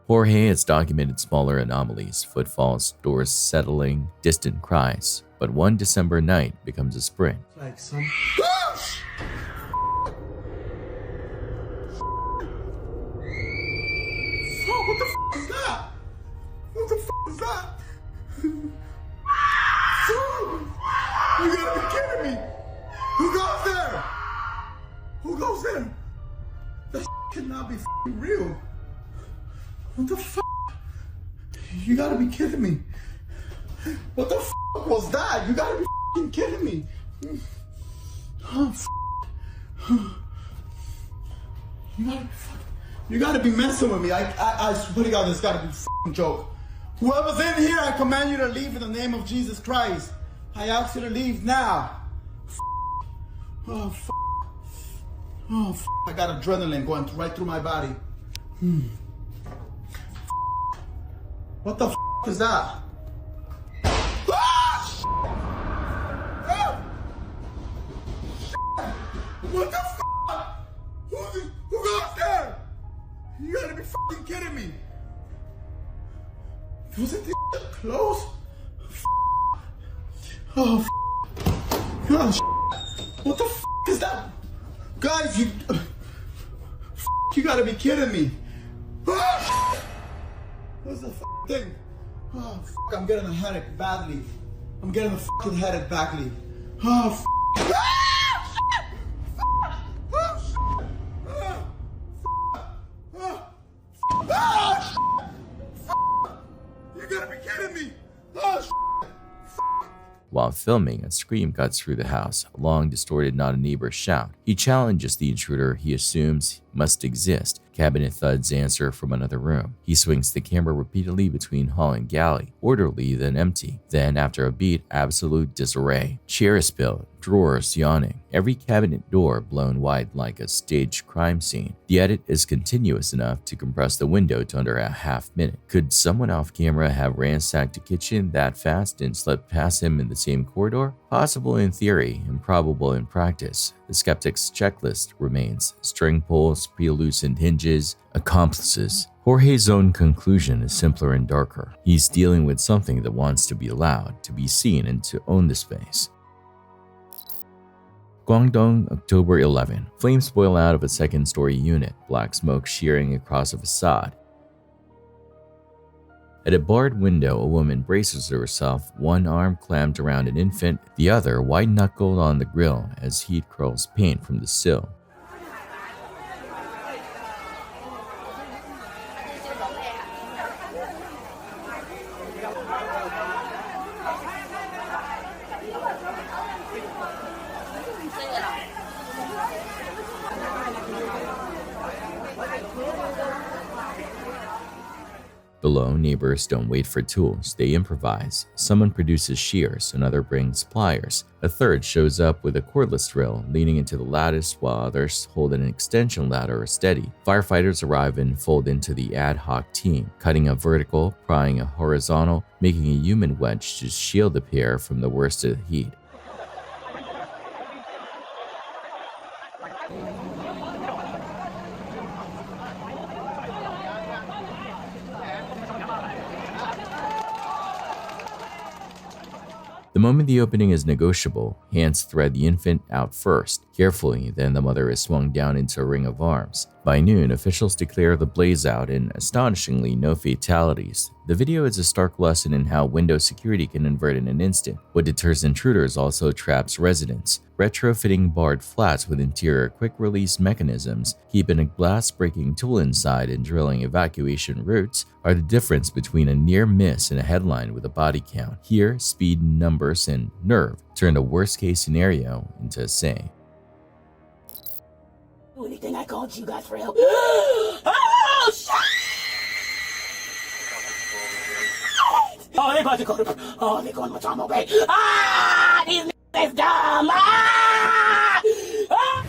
Jorge has documented smaller anomalies, footfalls, doors settling, distant cries, but one December night becomes a sprint. Like some... What the f is that? What the f is that? You gotta be kidding me! Who goes there? Who goes there? That cannot be real. What the f? You gotta be kidding me. What the f was that? You gotta be kidding me. Oh, you gotta be messing with me. I swear to God, this gotta be a joke. Whoever's in here, I command you to leave in the name of Jesus Christ. I ask you to leave now. Oh, oh, I got adrenaline going right through my body. What the is that? What the who goes there? You gotta be f***ing kidding me. Wasn't this close? Oh, gosh. What the is that? Guys, you gotta be kidding me. What's the thing? Oh, I'm getting a headache badly. I'm getting a fucking headache badly. Oh, you gotta be kidding me. Oh, While filming, a scream cuts through the house, a long, distorted, not a neighbor shout. He challenges the intruder he assumes must exist. Cabinet thuds answer from another room. He swings the camera repeatedly between hall and galley, orderly then empty. Then, after a beat, absolute disarray. Chairs spilled, drawers yawning, every cabinet door blown wide like a staged crime scene. The edit is continuous enough to compress the window to under a half minute. Could someone off camera have ransacked the kitchen that fast and slipped past him in the same corridor? Possible in theory, improbable in practice. The skeptic's checklist remains: string pulls, pre-loosened hinges, accomplices. Jorge's own conclusion is simpler and darker. He's dealing with something that wants to be allowed, to be seen, and to own the space. Guangdong, October 11. Flames boil out of a second-story unit, black smoke shearing across a facade. At a barred window, a woman braces herself, one arm clamped around an infant, the other white-knuckled on the grill as heat curls paint from the sill. Below, neighbors don't wait for tools, they improvise. Someone produces shears, another brings pliers. A third shows up with a cordless drill, leaning into the lattice while others hold an extension ladder steady. Firefighters arrive and fold into the ad hoc team, cutting a vertical, prying a horizontal, making a human wedge to shield the pair from the worst of the heat. The moment the opening is negotiable, hands thread the infant out first. Carefully, then the mother is swung down into a ring of arms. By noon, officials declare the blaze out and astonishingly no fatalities. The video is a stark lesson in how window security can invert in an instant. What deters intruders also traps residents. Retrofitting barred flats with interior quick-release mechanisms, keeping a glass-breaking tool inside, and drilling evacuation routes are the difference between a near miss and a headline with a body count. Here, speed, numbers, and nerve turn a worst-case scenario into a saying. Anything I called you guys for help. Oh, shit! Oh, they about to go to... Oh, they're going to Matamo Bay. Ah! These niggas dumb! Ah! Ah!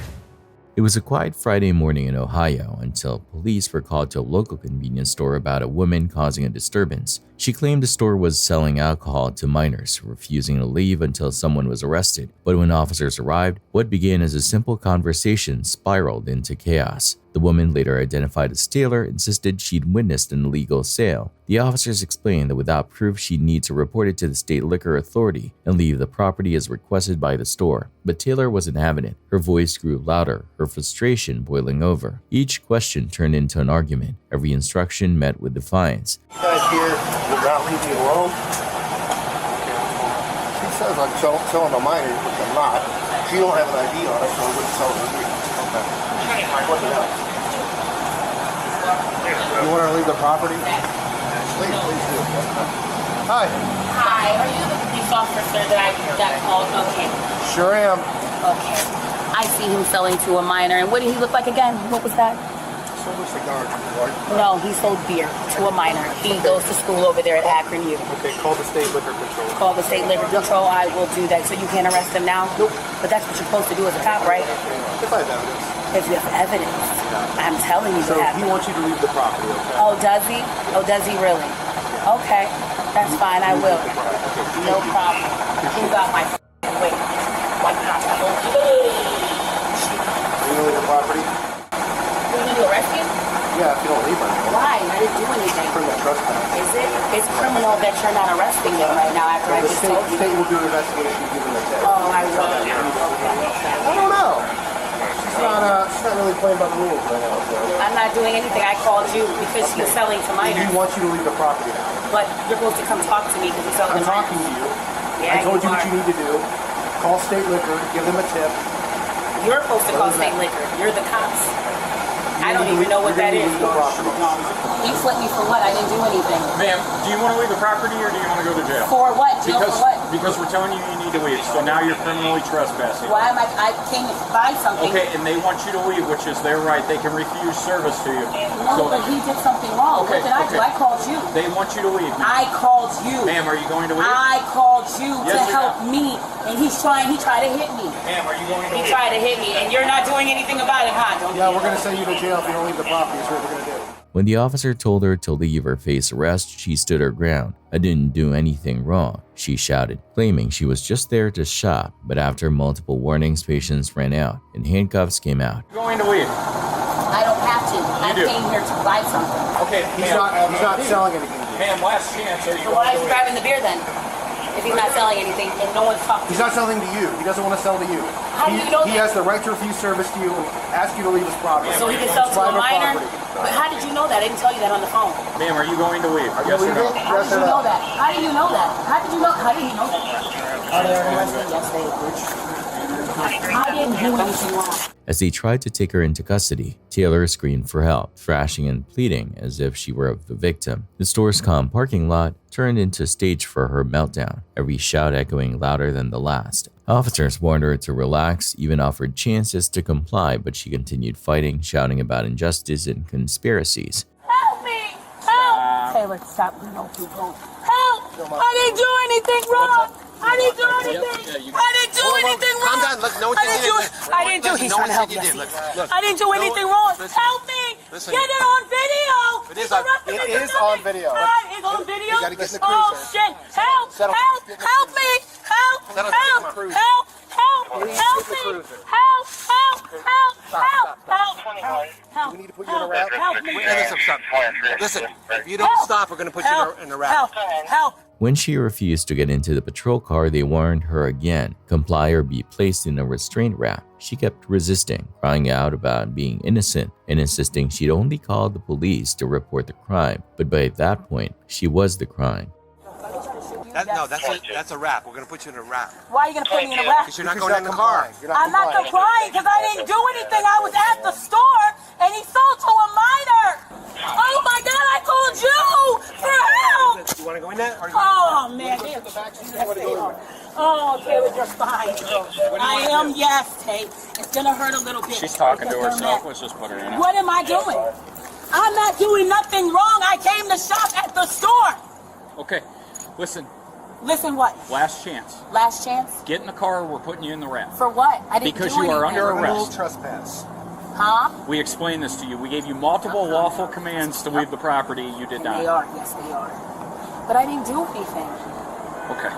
It was a quiet Friday morning in Ohio until police were called to a local convenience store about a woman causing a disturbance. She claimed the store was selling alcohol to minors, refusing to leave until someone was arrested. But when officers arrived, what began as a simple conversation spiraled into chaos. The woman, later identified as Taylor, insisted she'd witnessed an illegal sale. The officers explained that without proof, she'd need to report it to the state liquor authority and leave the property as requested by the store. But Taylor wasn't having it. Her voice grew louder, her frustration boiling over. Each question turned into an argument, every instruction met with defiance. You guys here will not leave me alone. She says I'm selling a minor, which I'm not. She don't have an ID on it, so I wouldn't sell it to me. You want her to leave the property? Please do. Hi. Hi, are you the police officer that I got called? Okay. Sure am. Okay. I see him selling to a minor. And what did he look like again? What was that? Sold a cigar, right? No, he sold beer to a minor. He goes to school over there at Akron U. Okay, call the state liquor control. Call the state liquor control. I will do that. So you can't arrest him now? Nope. But that's what you're supposed to do as a cop, right? If I have evidence. If you have evidence. I'm telling you. So he wants you to leave the property, okay? Oh, does he? Oh, does he really? Okay. That's fine. I will. No problem. Who got my wait? What Are you going to leave the property? You need to arrest you? Yeah, if you don't leave her. Why? I didn't do anything. Criminal trespass. Is it? It's criminal that you're not arresting him right now after I The just told you. state will do an investigation and give him a tip. Oh, I will. I don't know. She's not really playing by the rules right now. So. I'm not doing anything. I called you because she's selling to minors. He wants you to leave the property now. But you're supposed to come talk to me because you're selling to minors. I'm talking to you. Yeah, I told you are. what you need to do. Call state liquor, give them a tip. You're supposed to call state liquor. You're the cops. I don't even know what that is. You flipped me for what? I didn't do anything. Ma'am, do you want to leave the property or do you want to go to jail? For what? Jail for what? Because we're telling you need to leave, so now you're criminally trespassing. Why am I came to buy something. Okay, and they want you to leave, which is their right. They can refuse service to you. No, but he did something wrong. Okay, what did I do? I called you. They want you to leave. I called you. Ma'am, are you going to leave? I called you Yes to or help no? me, and he tried to hit me. Ma'am, are you going to He leave? tried to hit me, and you're not doing anything about it, huh? Don't Yeah, we're going to send you to jail if you don't leave the property. That's what we're going to do. When the officer told her to leave or face arrest, she stood her ground. "I didn't do anything wrong," she shouted, claiming she was just there to shop. But after multiple warnings, patience ran out and handcuffs came out. Going to leave. I don't have to. I came here to buy something. Okay, He's not selling anything. Ma'am, last chance. Are you So why is he grabbing the beer then? If he's not selling anything and no one's talking. He's not selling to you. He doesn't want to sell to you. How do you know He that? has the right to refuse service to you and ask you to leave his property. So he can sell It's to a private minor? property. But how did you know that? I didn't tell you that on the phone. Ma'am, are you going to leave? you Yes or no? leaving? How did you know that? How did you know that? How did you know? How did he know that? Are they arrested? Yes, they are. I didn't do anything wrong. As they tried to take her into custody, Taylor screamed for help, thrashing and pleading as if she were the victim. The store's calm parking lot turned into a stage for her meltdown, every shout echoing louder than the last. Officers warned her to relax, even offered chances to comply, but she continued fighting, shouting about injustice and conspiracies. Help me! Help! Taylor, stop. No, people. Help! I didn't do anything wrong! I didn't do anything! I didn't do anything wrong! Calm down. Look, no one I didn't do. He's trying to help you. I didn't do anything wrong. Help me! Listen. Get it on video! It is on video. It's on video? You gotta get in the Oh cruiser. shit! Help! Settle. Help! Help me! Help! Settle. Help! Get in the cruiser. Help! Help! Please Help get the me! cruiser. Help! Help! Do we need to put you in a wrap? Help me. Listen, if you don't stop, we're going to put you in a wrap. Help. When she refused to get into the patrol car, they warned her again, comply or be placed in a restraint wrap. She kept resisting, crying out about being innocent and insisting she'd only called the police to report the crime. But by that point, she was the crime. That's a wrap. We're going to put you in a wrap. Why are you going to put me in a wrap? Because you're not going in the car. I'm not complying because I didn't do anything. I was at the store and he sold to a minor. Oh my God, I called you for help. You want to go in there? Oh man. Yes, they are. Oh, Taylor, you're fine. I am, yes, Tay. It's going to hurt a little bit. She's talking to herself. Let's just put her in it. What am I doing? I'm not doing nothing wrong. I came to shop at the store. Okay, listen. Listen what? Last chance. Last chance? Get in the car. We're putting you in the wrap. For what? I didn't Because do you are anything. under arrest. Trespass. Huh? We explained this to you. We gave you multiple lawful commands to leave the property. You did not. They are. Yes, they are. But I didn't do anything. Okay.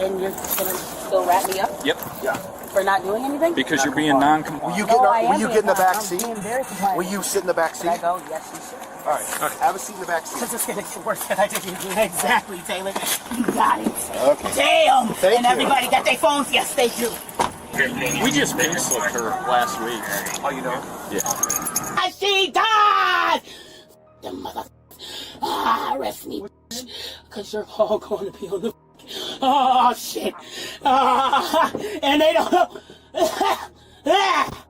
And you're going to still wrap me up? Yep. Yeah. For not doing anything? Because you're being non-compliant. Will you get in the back seat? I'm being very compliant. Will you sit in the back seat? Can I go? Yes, you should. All right. Have a seat in the back seat. Because it's going to get worse than I did. Exactly, Taylor. You got it. Okay. Damn. Thank and you. everybody got their phones? Yes, they do. We just pink slipped her last week. Oh, you know? Yeah. She died! The mother... arrest me. Because you're all going to be on the... Oh, shit. And they don't know...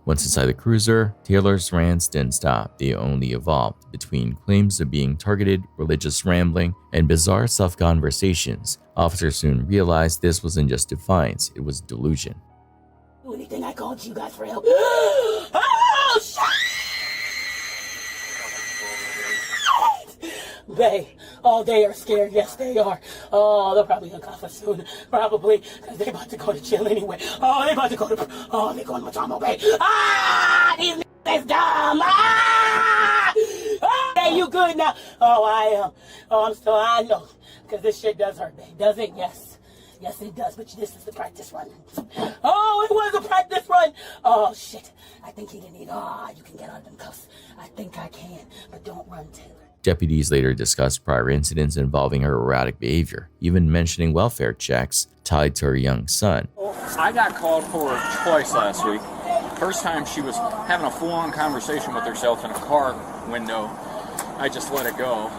Once inside the cruiser, Taylor's rants didn't stop. They only evolved between claims of being targeted, religious rambling, and bizarre self-conversations. Officers soon realized this wasn't just defiance, it was delusion. Anything, I called you guys for help. Oh, shit! They, oh, they are scared. Yes, they are. Oh, they'll probably uncuff us soon. Probably, because they're about to go to jail anyway. Oh, they're about to go to, oh, they're going to Matamo Bay. Ah, these niggas is dumb. Ah! Oh, hey, you good now? Oh, I am. Oh, I'm still, I know. Because this shit does hurt, babe. Does it? Yes. Yes, it does, but this is the practice run. Oh, it was a practice run. Oh, shit. I think he didn't need, you can get out of them cuffs. I think I can, but don't run, Taylor. Deputies later discussed prior incidents involving her erratic behavior, even mentioning welfare checks tied to her young son. I got called for her twice last week. First time she was having a full-on conversation with herself in a car window. I just let it go.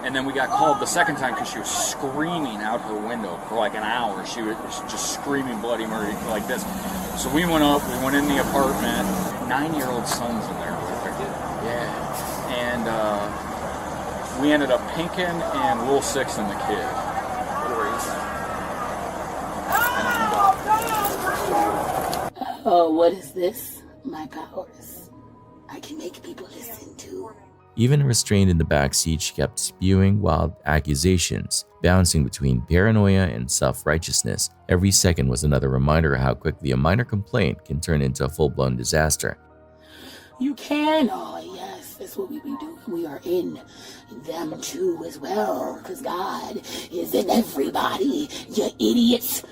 And then we got called the second time because she was screaming out her window for like an hour. She was just screaming bloody murder like this. So we went up, we went in the apartment. 9-year-old son's in there with her. Yeah. And we ended up pinking and Rule 6 in the kid. Oh, what is this? My powers. I can make people listen to. Even restrained in the backseat, she kept spewing wild accusations, bouncing between paranoia and self-righteousness. Every second was another reminder of how quickly a minor complaint can turn into a full-blown disaster. You can? Oh, yes, that's what we be doing. We are in them too as well, because God is in everybody, you idiots.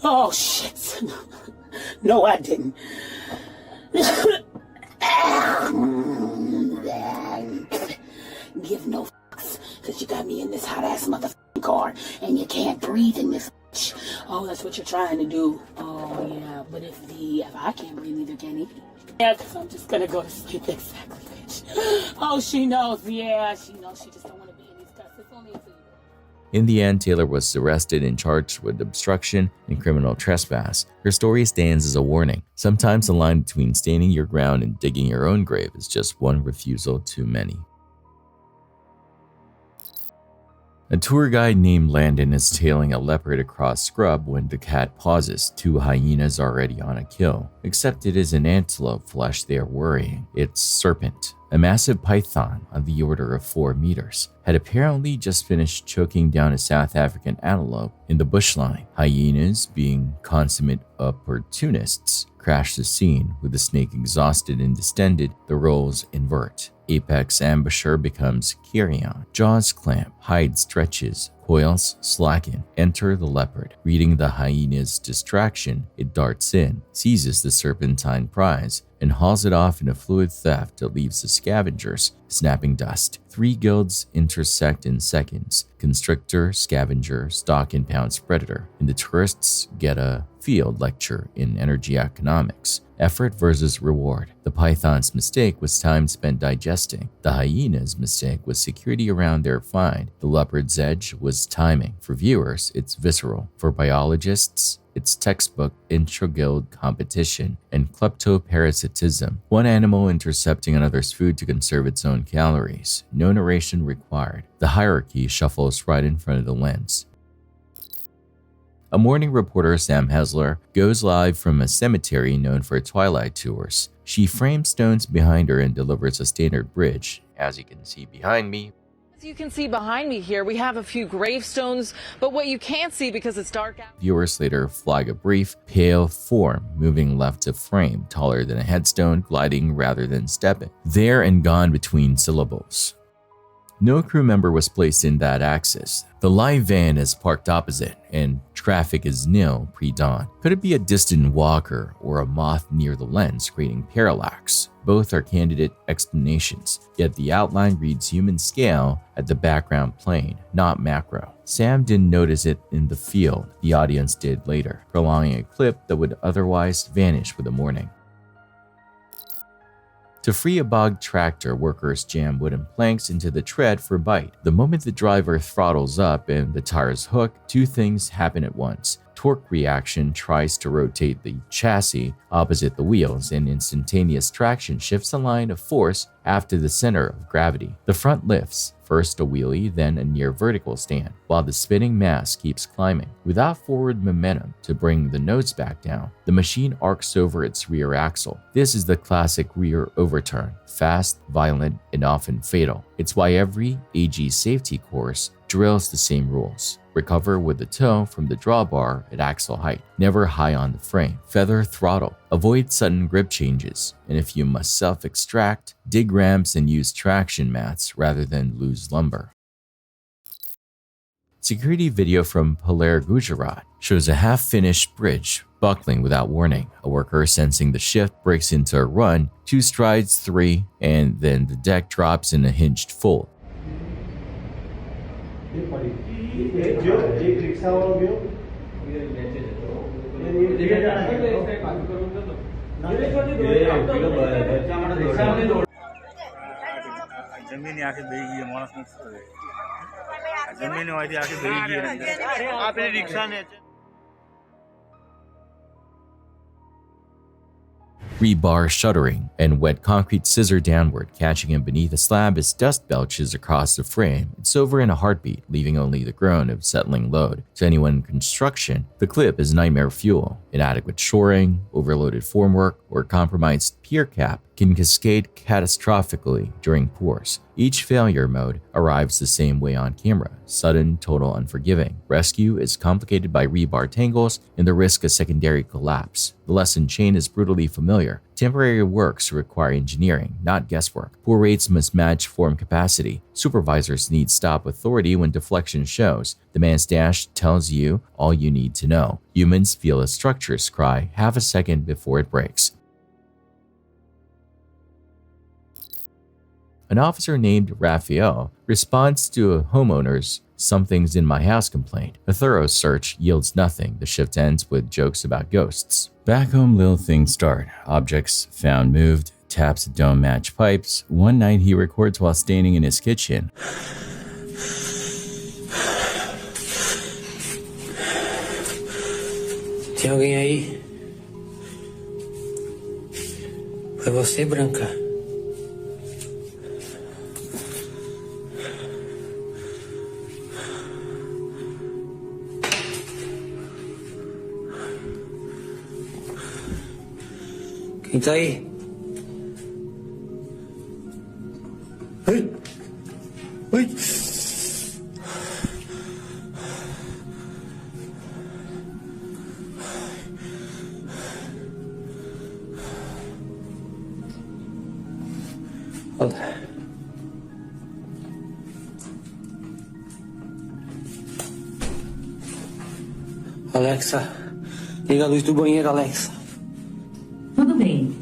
Oh, shit. No, I didn't. Give no fucks, because you got me in this hot-ass motherfucking car, and you can't breathe in this bitch. Oh, that's what you're trying to do. Oh, yeah, but if I can't breathe, neither can he. Yeah, because I'm just going to go to sleep. Exactly, bitch. Oh, she knows. Yeah, she knows. She just don't want to be in these cuffs. It's only a few. In the end, Taylor was arrested and charged with obstruction and criminal trespass. Her story stands as a warning. Sometimes the line between standing your ground and digging your own grave is just one refusal too many. A tour guide named Landon is tailing a leopard across scrub when the cat pauses. 2 hyenas already on a kill. Except it isn't antelope flesh they are worrying. It's serpent. A massive python on the order of 4 meters had apparently just finished choking down a South African antelope in the bushline. Hyenas, being consummate opportunists, crashed the scene with the snake exhausted and distended, the roles invert. Apex ambusher becomes carrion. Jaws clamp, hide stretches, coils slacken. Enter the leopard. Reading the hyena's distraction, it darts in, seizes the serpentine prize, and hauls it off in a fluid theft that leaves the scavengers snapping dust. 3 guilds intersect in seconds: constrictor, scavenger, stock and pounce predator, and the tourists get a field lecture in energy economics. Effort versus reward. The python's mistake was time spent digesting. The hyena's mistake was security around their find. The leopard's edge was timing. For viewers, it's visceral. For biologists, it's textbook intra-guild competition and kleptoparasitism. One animal intercepting another's food to conserve its own calories. No narration required. The hierarchy shuffles right in front of the lens. A morning reporter, Sam Hesler, goes live from a cemetery known for twilight tours. She frames stones behind her and delivers a standard bridge. As you can see behind me, As you can see behind me here, we have a few gravestones, but what you can't see because it's dark out. viewers later flag a brief, pale form moving left to frame, taller than a headstone, gliding rather than stepping. There and gone between syllables. No crew member was placed in that axis. The live van is parked opposite, and traffic is nil pre-dawn. Could it be a distant walker or a moth near the lens creating parallax? Both are candidate explanations, yet the outline reads human scale at the background plane, not macro. Sam didn't notice it in the field, the audience did later, prolonging a clip that would otherwise vanish with the morning. To free a bogged tractor, workers jam wooden planks into the tread for bite. The moment the driver throttles up and the tires hook, 2 things happen at once. Torque reaction tries to rotate the chassis opposite the wheels, and instantaneous traction shifts a line of force after the center of gravity. The front lifts, first a wheelie, then a near vertical stand, while the spinning mass keeps climbing. Without forward momentum to bring the nose back down, the machine arcs over its rear axle. This is the classic rear overturn, fast, violent, and often fatal. It's why every AG safety course drills the same rules. Recover with the toe from the drawbar at axle height, never high on the frame. Feather throttle, avoid sudden grip changes, and if you must self-extract, dig ramps and use traction mats rather than loose lumber. Security video from Paler, Gujarat shows a half-finished bridge buckling without warning. A worker sensing the shift breaks into a run, 2 strides, 3, and then the deck drops in a hinged fold. जमीन आके बेगी है मानस में जमीन वाली आके बेगी है आपने rickshaw ने Rebar shuttering and wet concrete scissor downward, catching him beneath a slab as dust belches across the frame. It's over in a heartbeat, leaving only the groan of settling load. To anyone in construction, the clip is nightmare fuel. Inadequate shoring, overloaded formwork, or compromised pier cap can cascade catastrophically during pours. Each failure mode arrives the same way on camera: sudden, total, unforgiving. Rescue is complicated by rebar tangles and the risk of secondary collapse. The lesson chain is brutally familiar. Temporary works require engineering, not guesswork. Pour rates must match form capacity. Supervisors need stop authority when deflection shows. The man's dash tells you all you need to know. Humans feel a structure's cry half a second before it breaks. An officer named Raphael responds to a homeowner's "something's in my house" complaint. A thorough search yields nothing. The shift ends with jokes about ghosts. Back home, little things start. Objects found moved, taps that don't match pipes. One night he records while standing in his kitchen. Tem alguém aí? Foi você, Branca? Quem tá aí? Ai! Ai! Olha. Alexa, liga a luz do banheiro, Alexa. Tudo bem.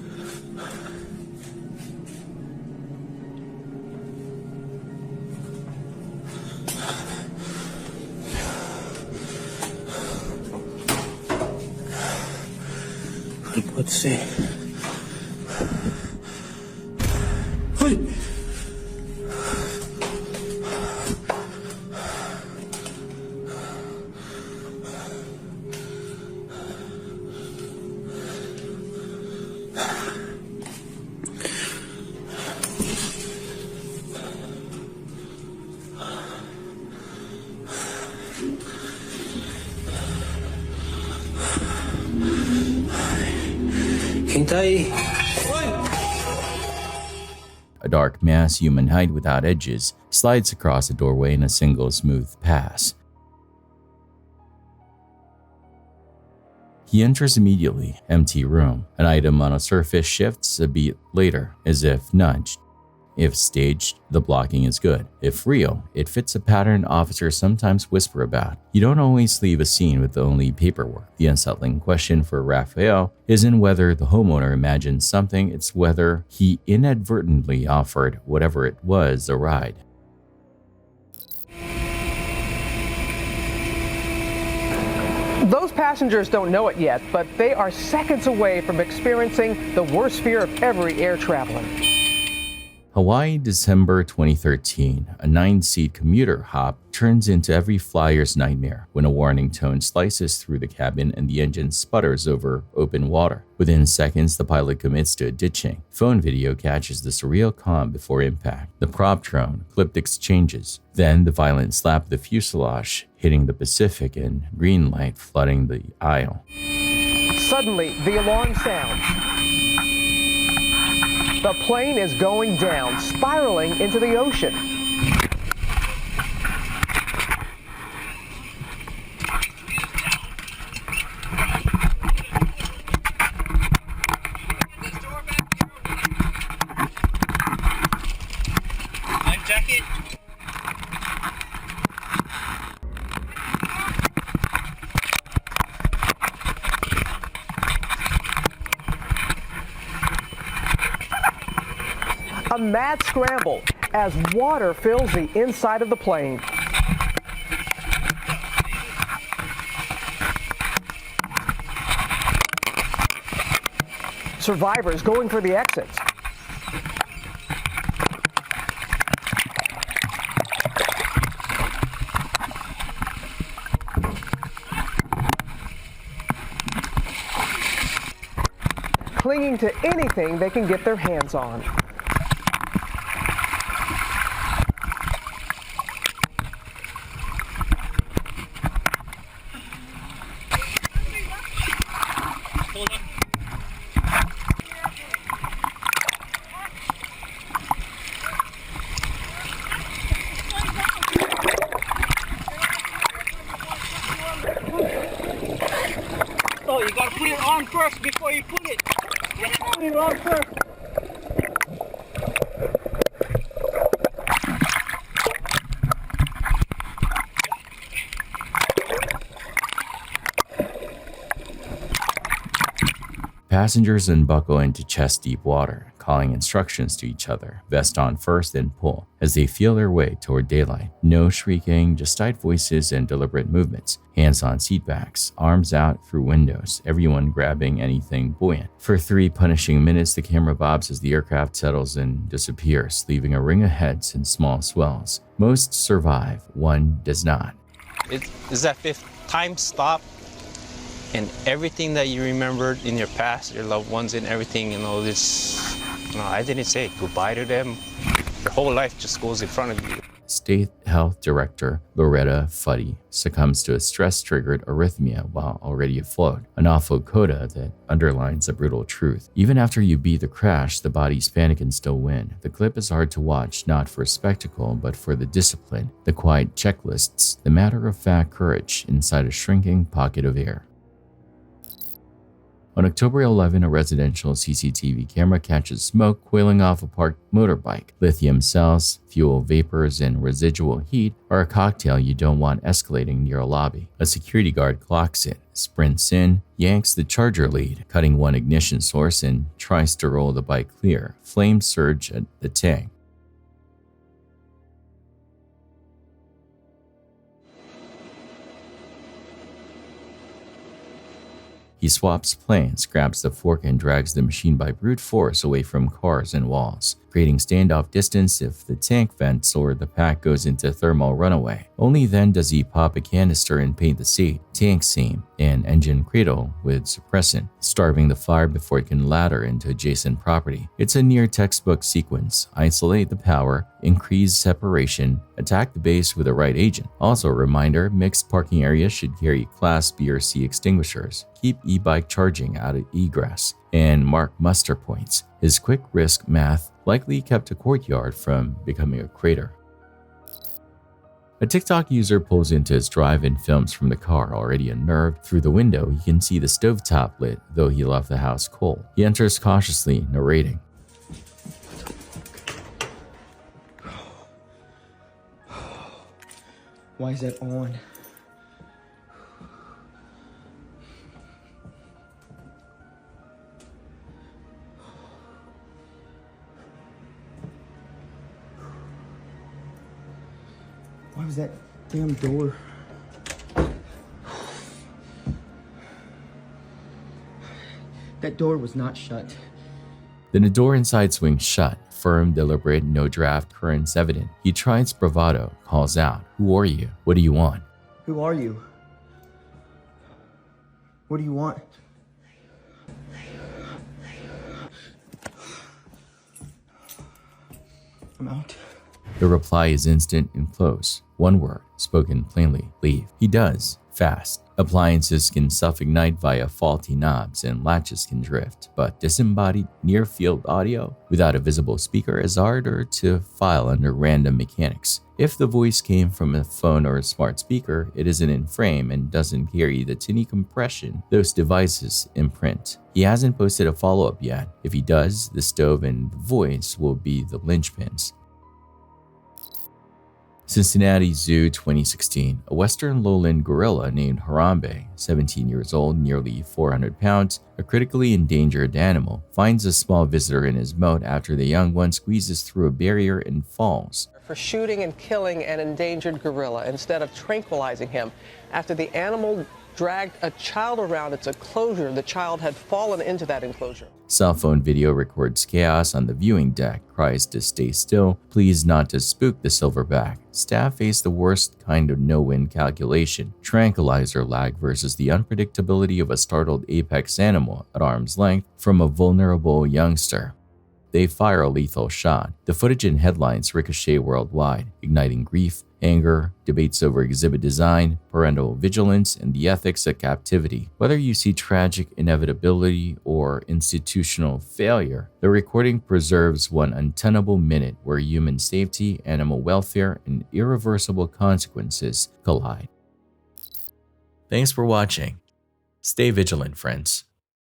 Não pode ser. Ai! Quem tá aí? A dark mass humanoid without edges slides across the doorway in a single smooth pass. He enters immediately, empty room. An item on a surface shifts a beat later, as if nudged. If staged, the blocking is good. If real, it fits a pattern officers sometimes whisper about. You don't always leave a scene with only paperwork. The unsettling question for Raphael isn't whether the homeowner imagined something, it's whether he inadvertently offered whatever it was a ride. Those passengers don't know it yet, but they are seconds away from experiencing the worst fear of every air traveler. Hawaii, December 2013. A 9-seat commuter hop turns into every flyer's nightmare when a warning tone slices through the cabin and the engine sputters over open water. Within seconds, the pilot commits to ditching. Phone video catches the surreal calm before impact. The prop drone clipped exchanges. Then the violent slap of the fuselage hitting the Pacific and green light flooding the aisle. Suddenly, the alarm sounds. The plane is going down, spiraling into the ocean. Life jacket. A mad scramble as water fills the inside of the plane. Survivors going for the exits. Clinging to anything they can get their hands on. Oh, you gotta put it on first before you put it. You gotta put it on first. Passengers unbuckle into chest-deep water, calling instructions to each other, vest on first then pull, as they feel their way toward daylight. No shrieking, just tight voices and deliberate movements. Hands on seatbacks, arms out through windows, everyone grabbing anything buoyant. For 3 punishing minutes, the camera bobs as the aircraft settles and disappears, leaving a ring of heads and small swells. Most survive, one does not. It is that 5th time stop, and everything that you remembered in your past, your loved ones and everything, this, I didn't say goodbye to them. Your whole life just goes in front of you. State Health Director Loretta Fuddy succumbs to a stress-triggered arrhythmia while already afloat, an awful coda that underlines a brutal truth. Even after you beat the crash, the body's panic can still win. The clip is hard to watch, not for spectacle, but for the discipline, the quiet checklists, the matter-of-fact courage inside a shrinking pocket of air. On October 11, a residential CCTV camera catches smoke coiling off a parked motorbike. Lithium cells, fuel vapors, and residual heat are a cocktail you don't want escalating near a lobby. A security guard clocks it, sprints in, yanks the charger lead, cutting one ignition source, and tries to roll the bike clear. Flames surge at the tank. He swaps plans, grabs the fork, and drags the machine by brute force away from cars and walls, creating standoff distance if the tank vents or the pack goes into thermal runaway. Only then does he pop a canister and paint the seat, tank seam, and engine cradle with suppressant, starving the fire before it can ladder into adjacent property. It's a near textbook sequence. Isolate the power, increase separation, attack the base with the right agent. Also a reminder, mixed parking areas should carry Class B or C extinguishers. Keep e-bike charging out of egress, and mark muster points. His quick risk math likely kept a courtyard from becoming a crater. A TikTok user pulls into his drive and films from the car. Already unnerved, through the window he can see the stovetop lit, though he left the house cold. He enters cautiously, narrating. Why is that on? Why was that damn door? That door was not shut. Then the door inside swings shut. Firm, deliberate, no draft currents evident. He tries bravado, calls out, "Who are you? What do you want?" Who are you? What do you want? I'm out. The reply is instant and close. One word, spoken plainly, leave. He does, fast. Appliances can self-ignite via faulty knobs and latches can drift, but disembodied near-field audio without a visible speaker is harder to file under random mechanics. If the voice came from a phone or a smart speaker, it isn't in frame and doesn't carry the tinny compression those devices imprint. He hasn't posted a follow-up yet. If he does, the stove and the voice will be the linchpins. Cincinnati Zoo 2016. A western lowland gorilla named Harambe, 17 years old, nearly 400 pounds, a critically endangered animal, finds a small visitor in his moat after the young one squeezes through a barrier and falls. For shooting and killing an endangered gorilla instead of tranquilizing him after the animal dragged a child around its enclosure. The child had fallen into that enclosure. Cell phone video records chaos on the viewing deck, cries to stay still, pleas not to spook the silverback. Staff face the worst kind of no-win calculation, tranquilizer lag versus the unpredictability of a startled apex animal at arm's length from a vulnerable youngster. They fire a lethal shot. The footage and headlines ricochet worldwide, igniting grief, anger, debates over exhibit design, parental vigilance, and the ethics of captivity. Whether you see tragic inevitability or institutional failure, the recording preserves one untenable minute where human safety, animal welfare, and irreversible consequences collide. Thanks for watching. Stay vigilant, friends.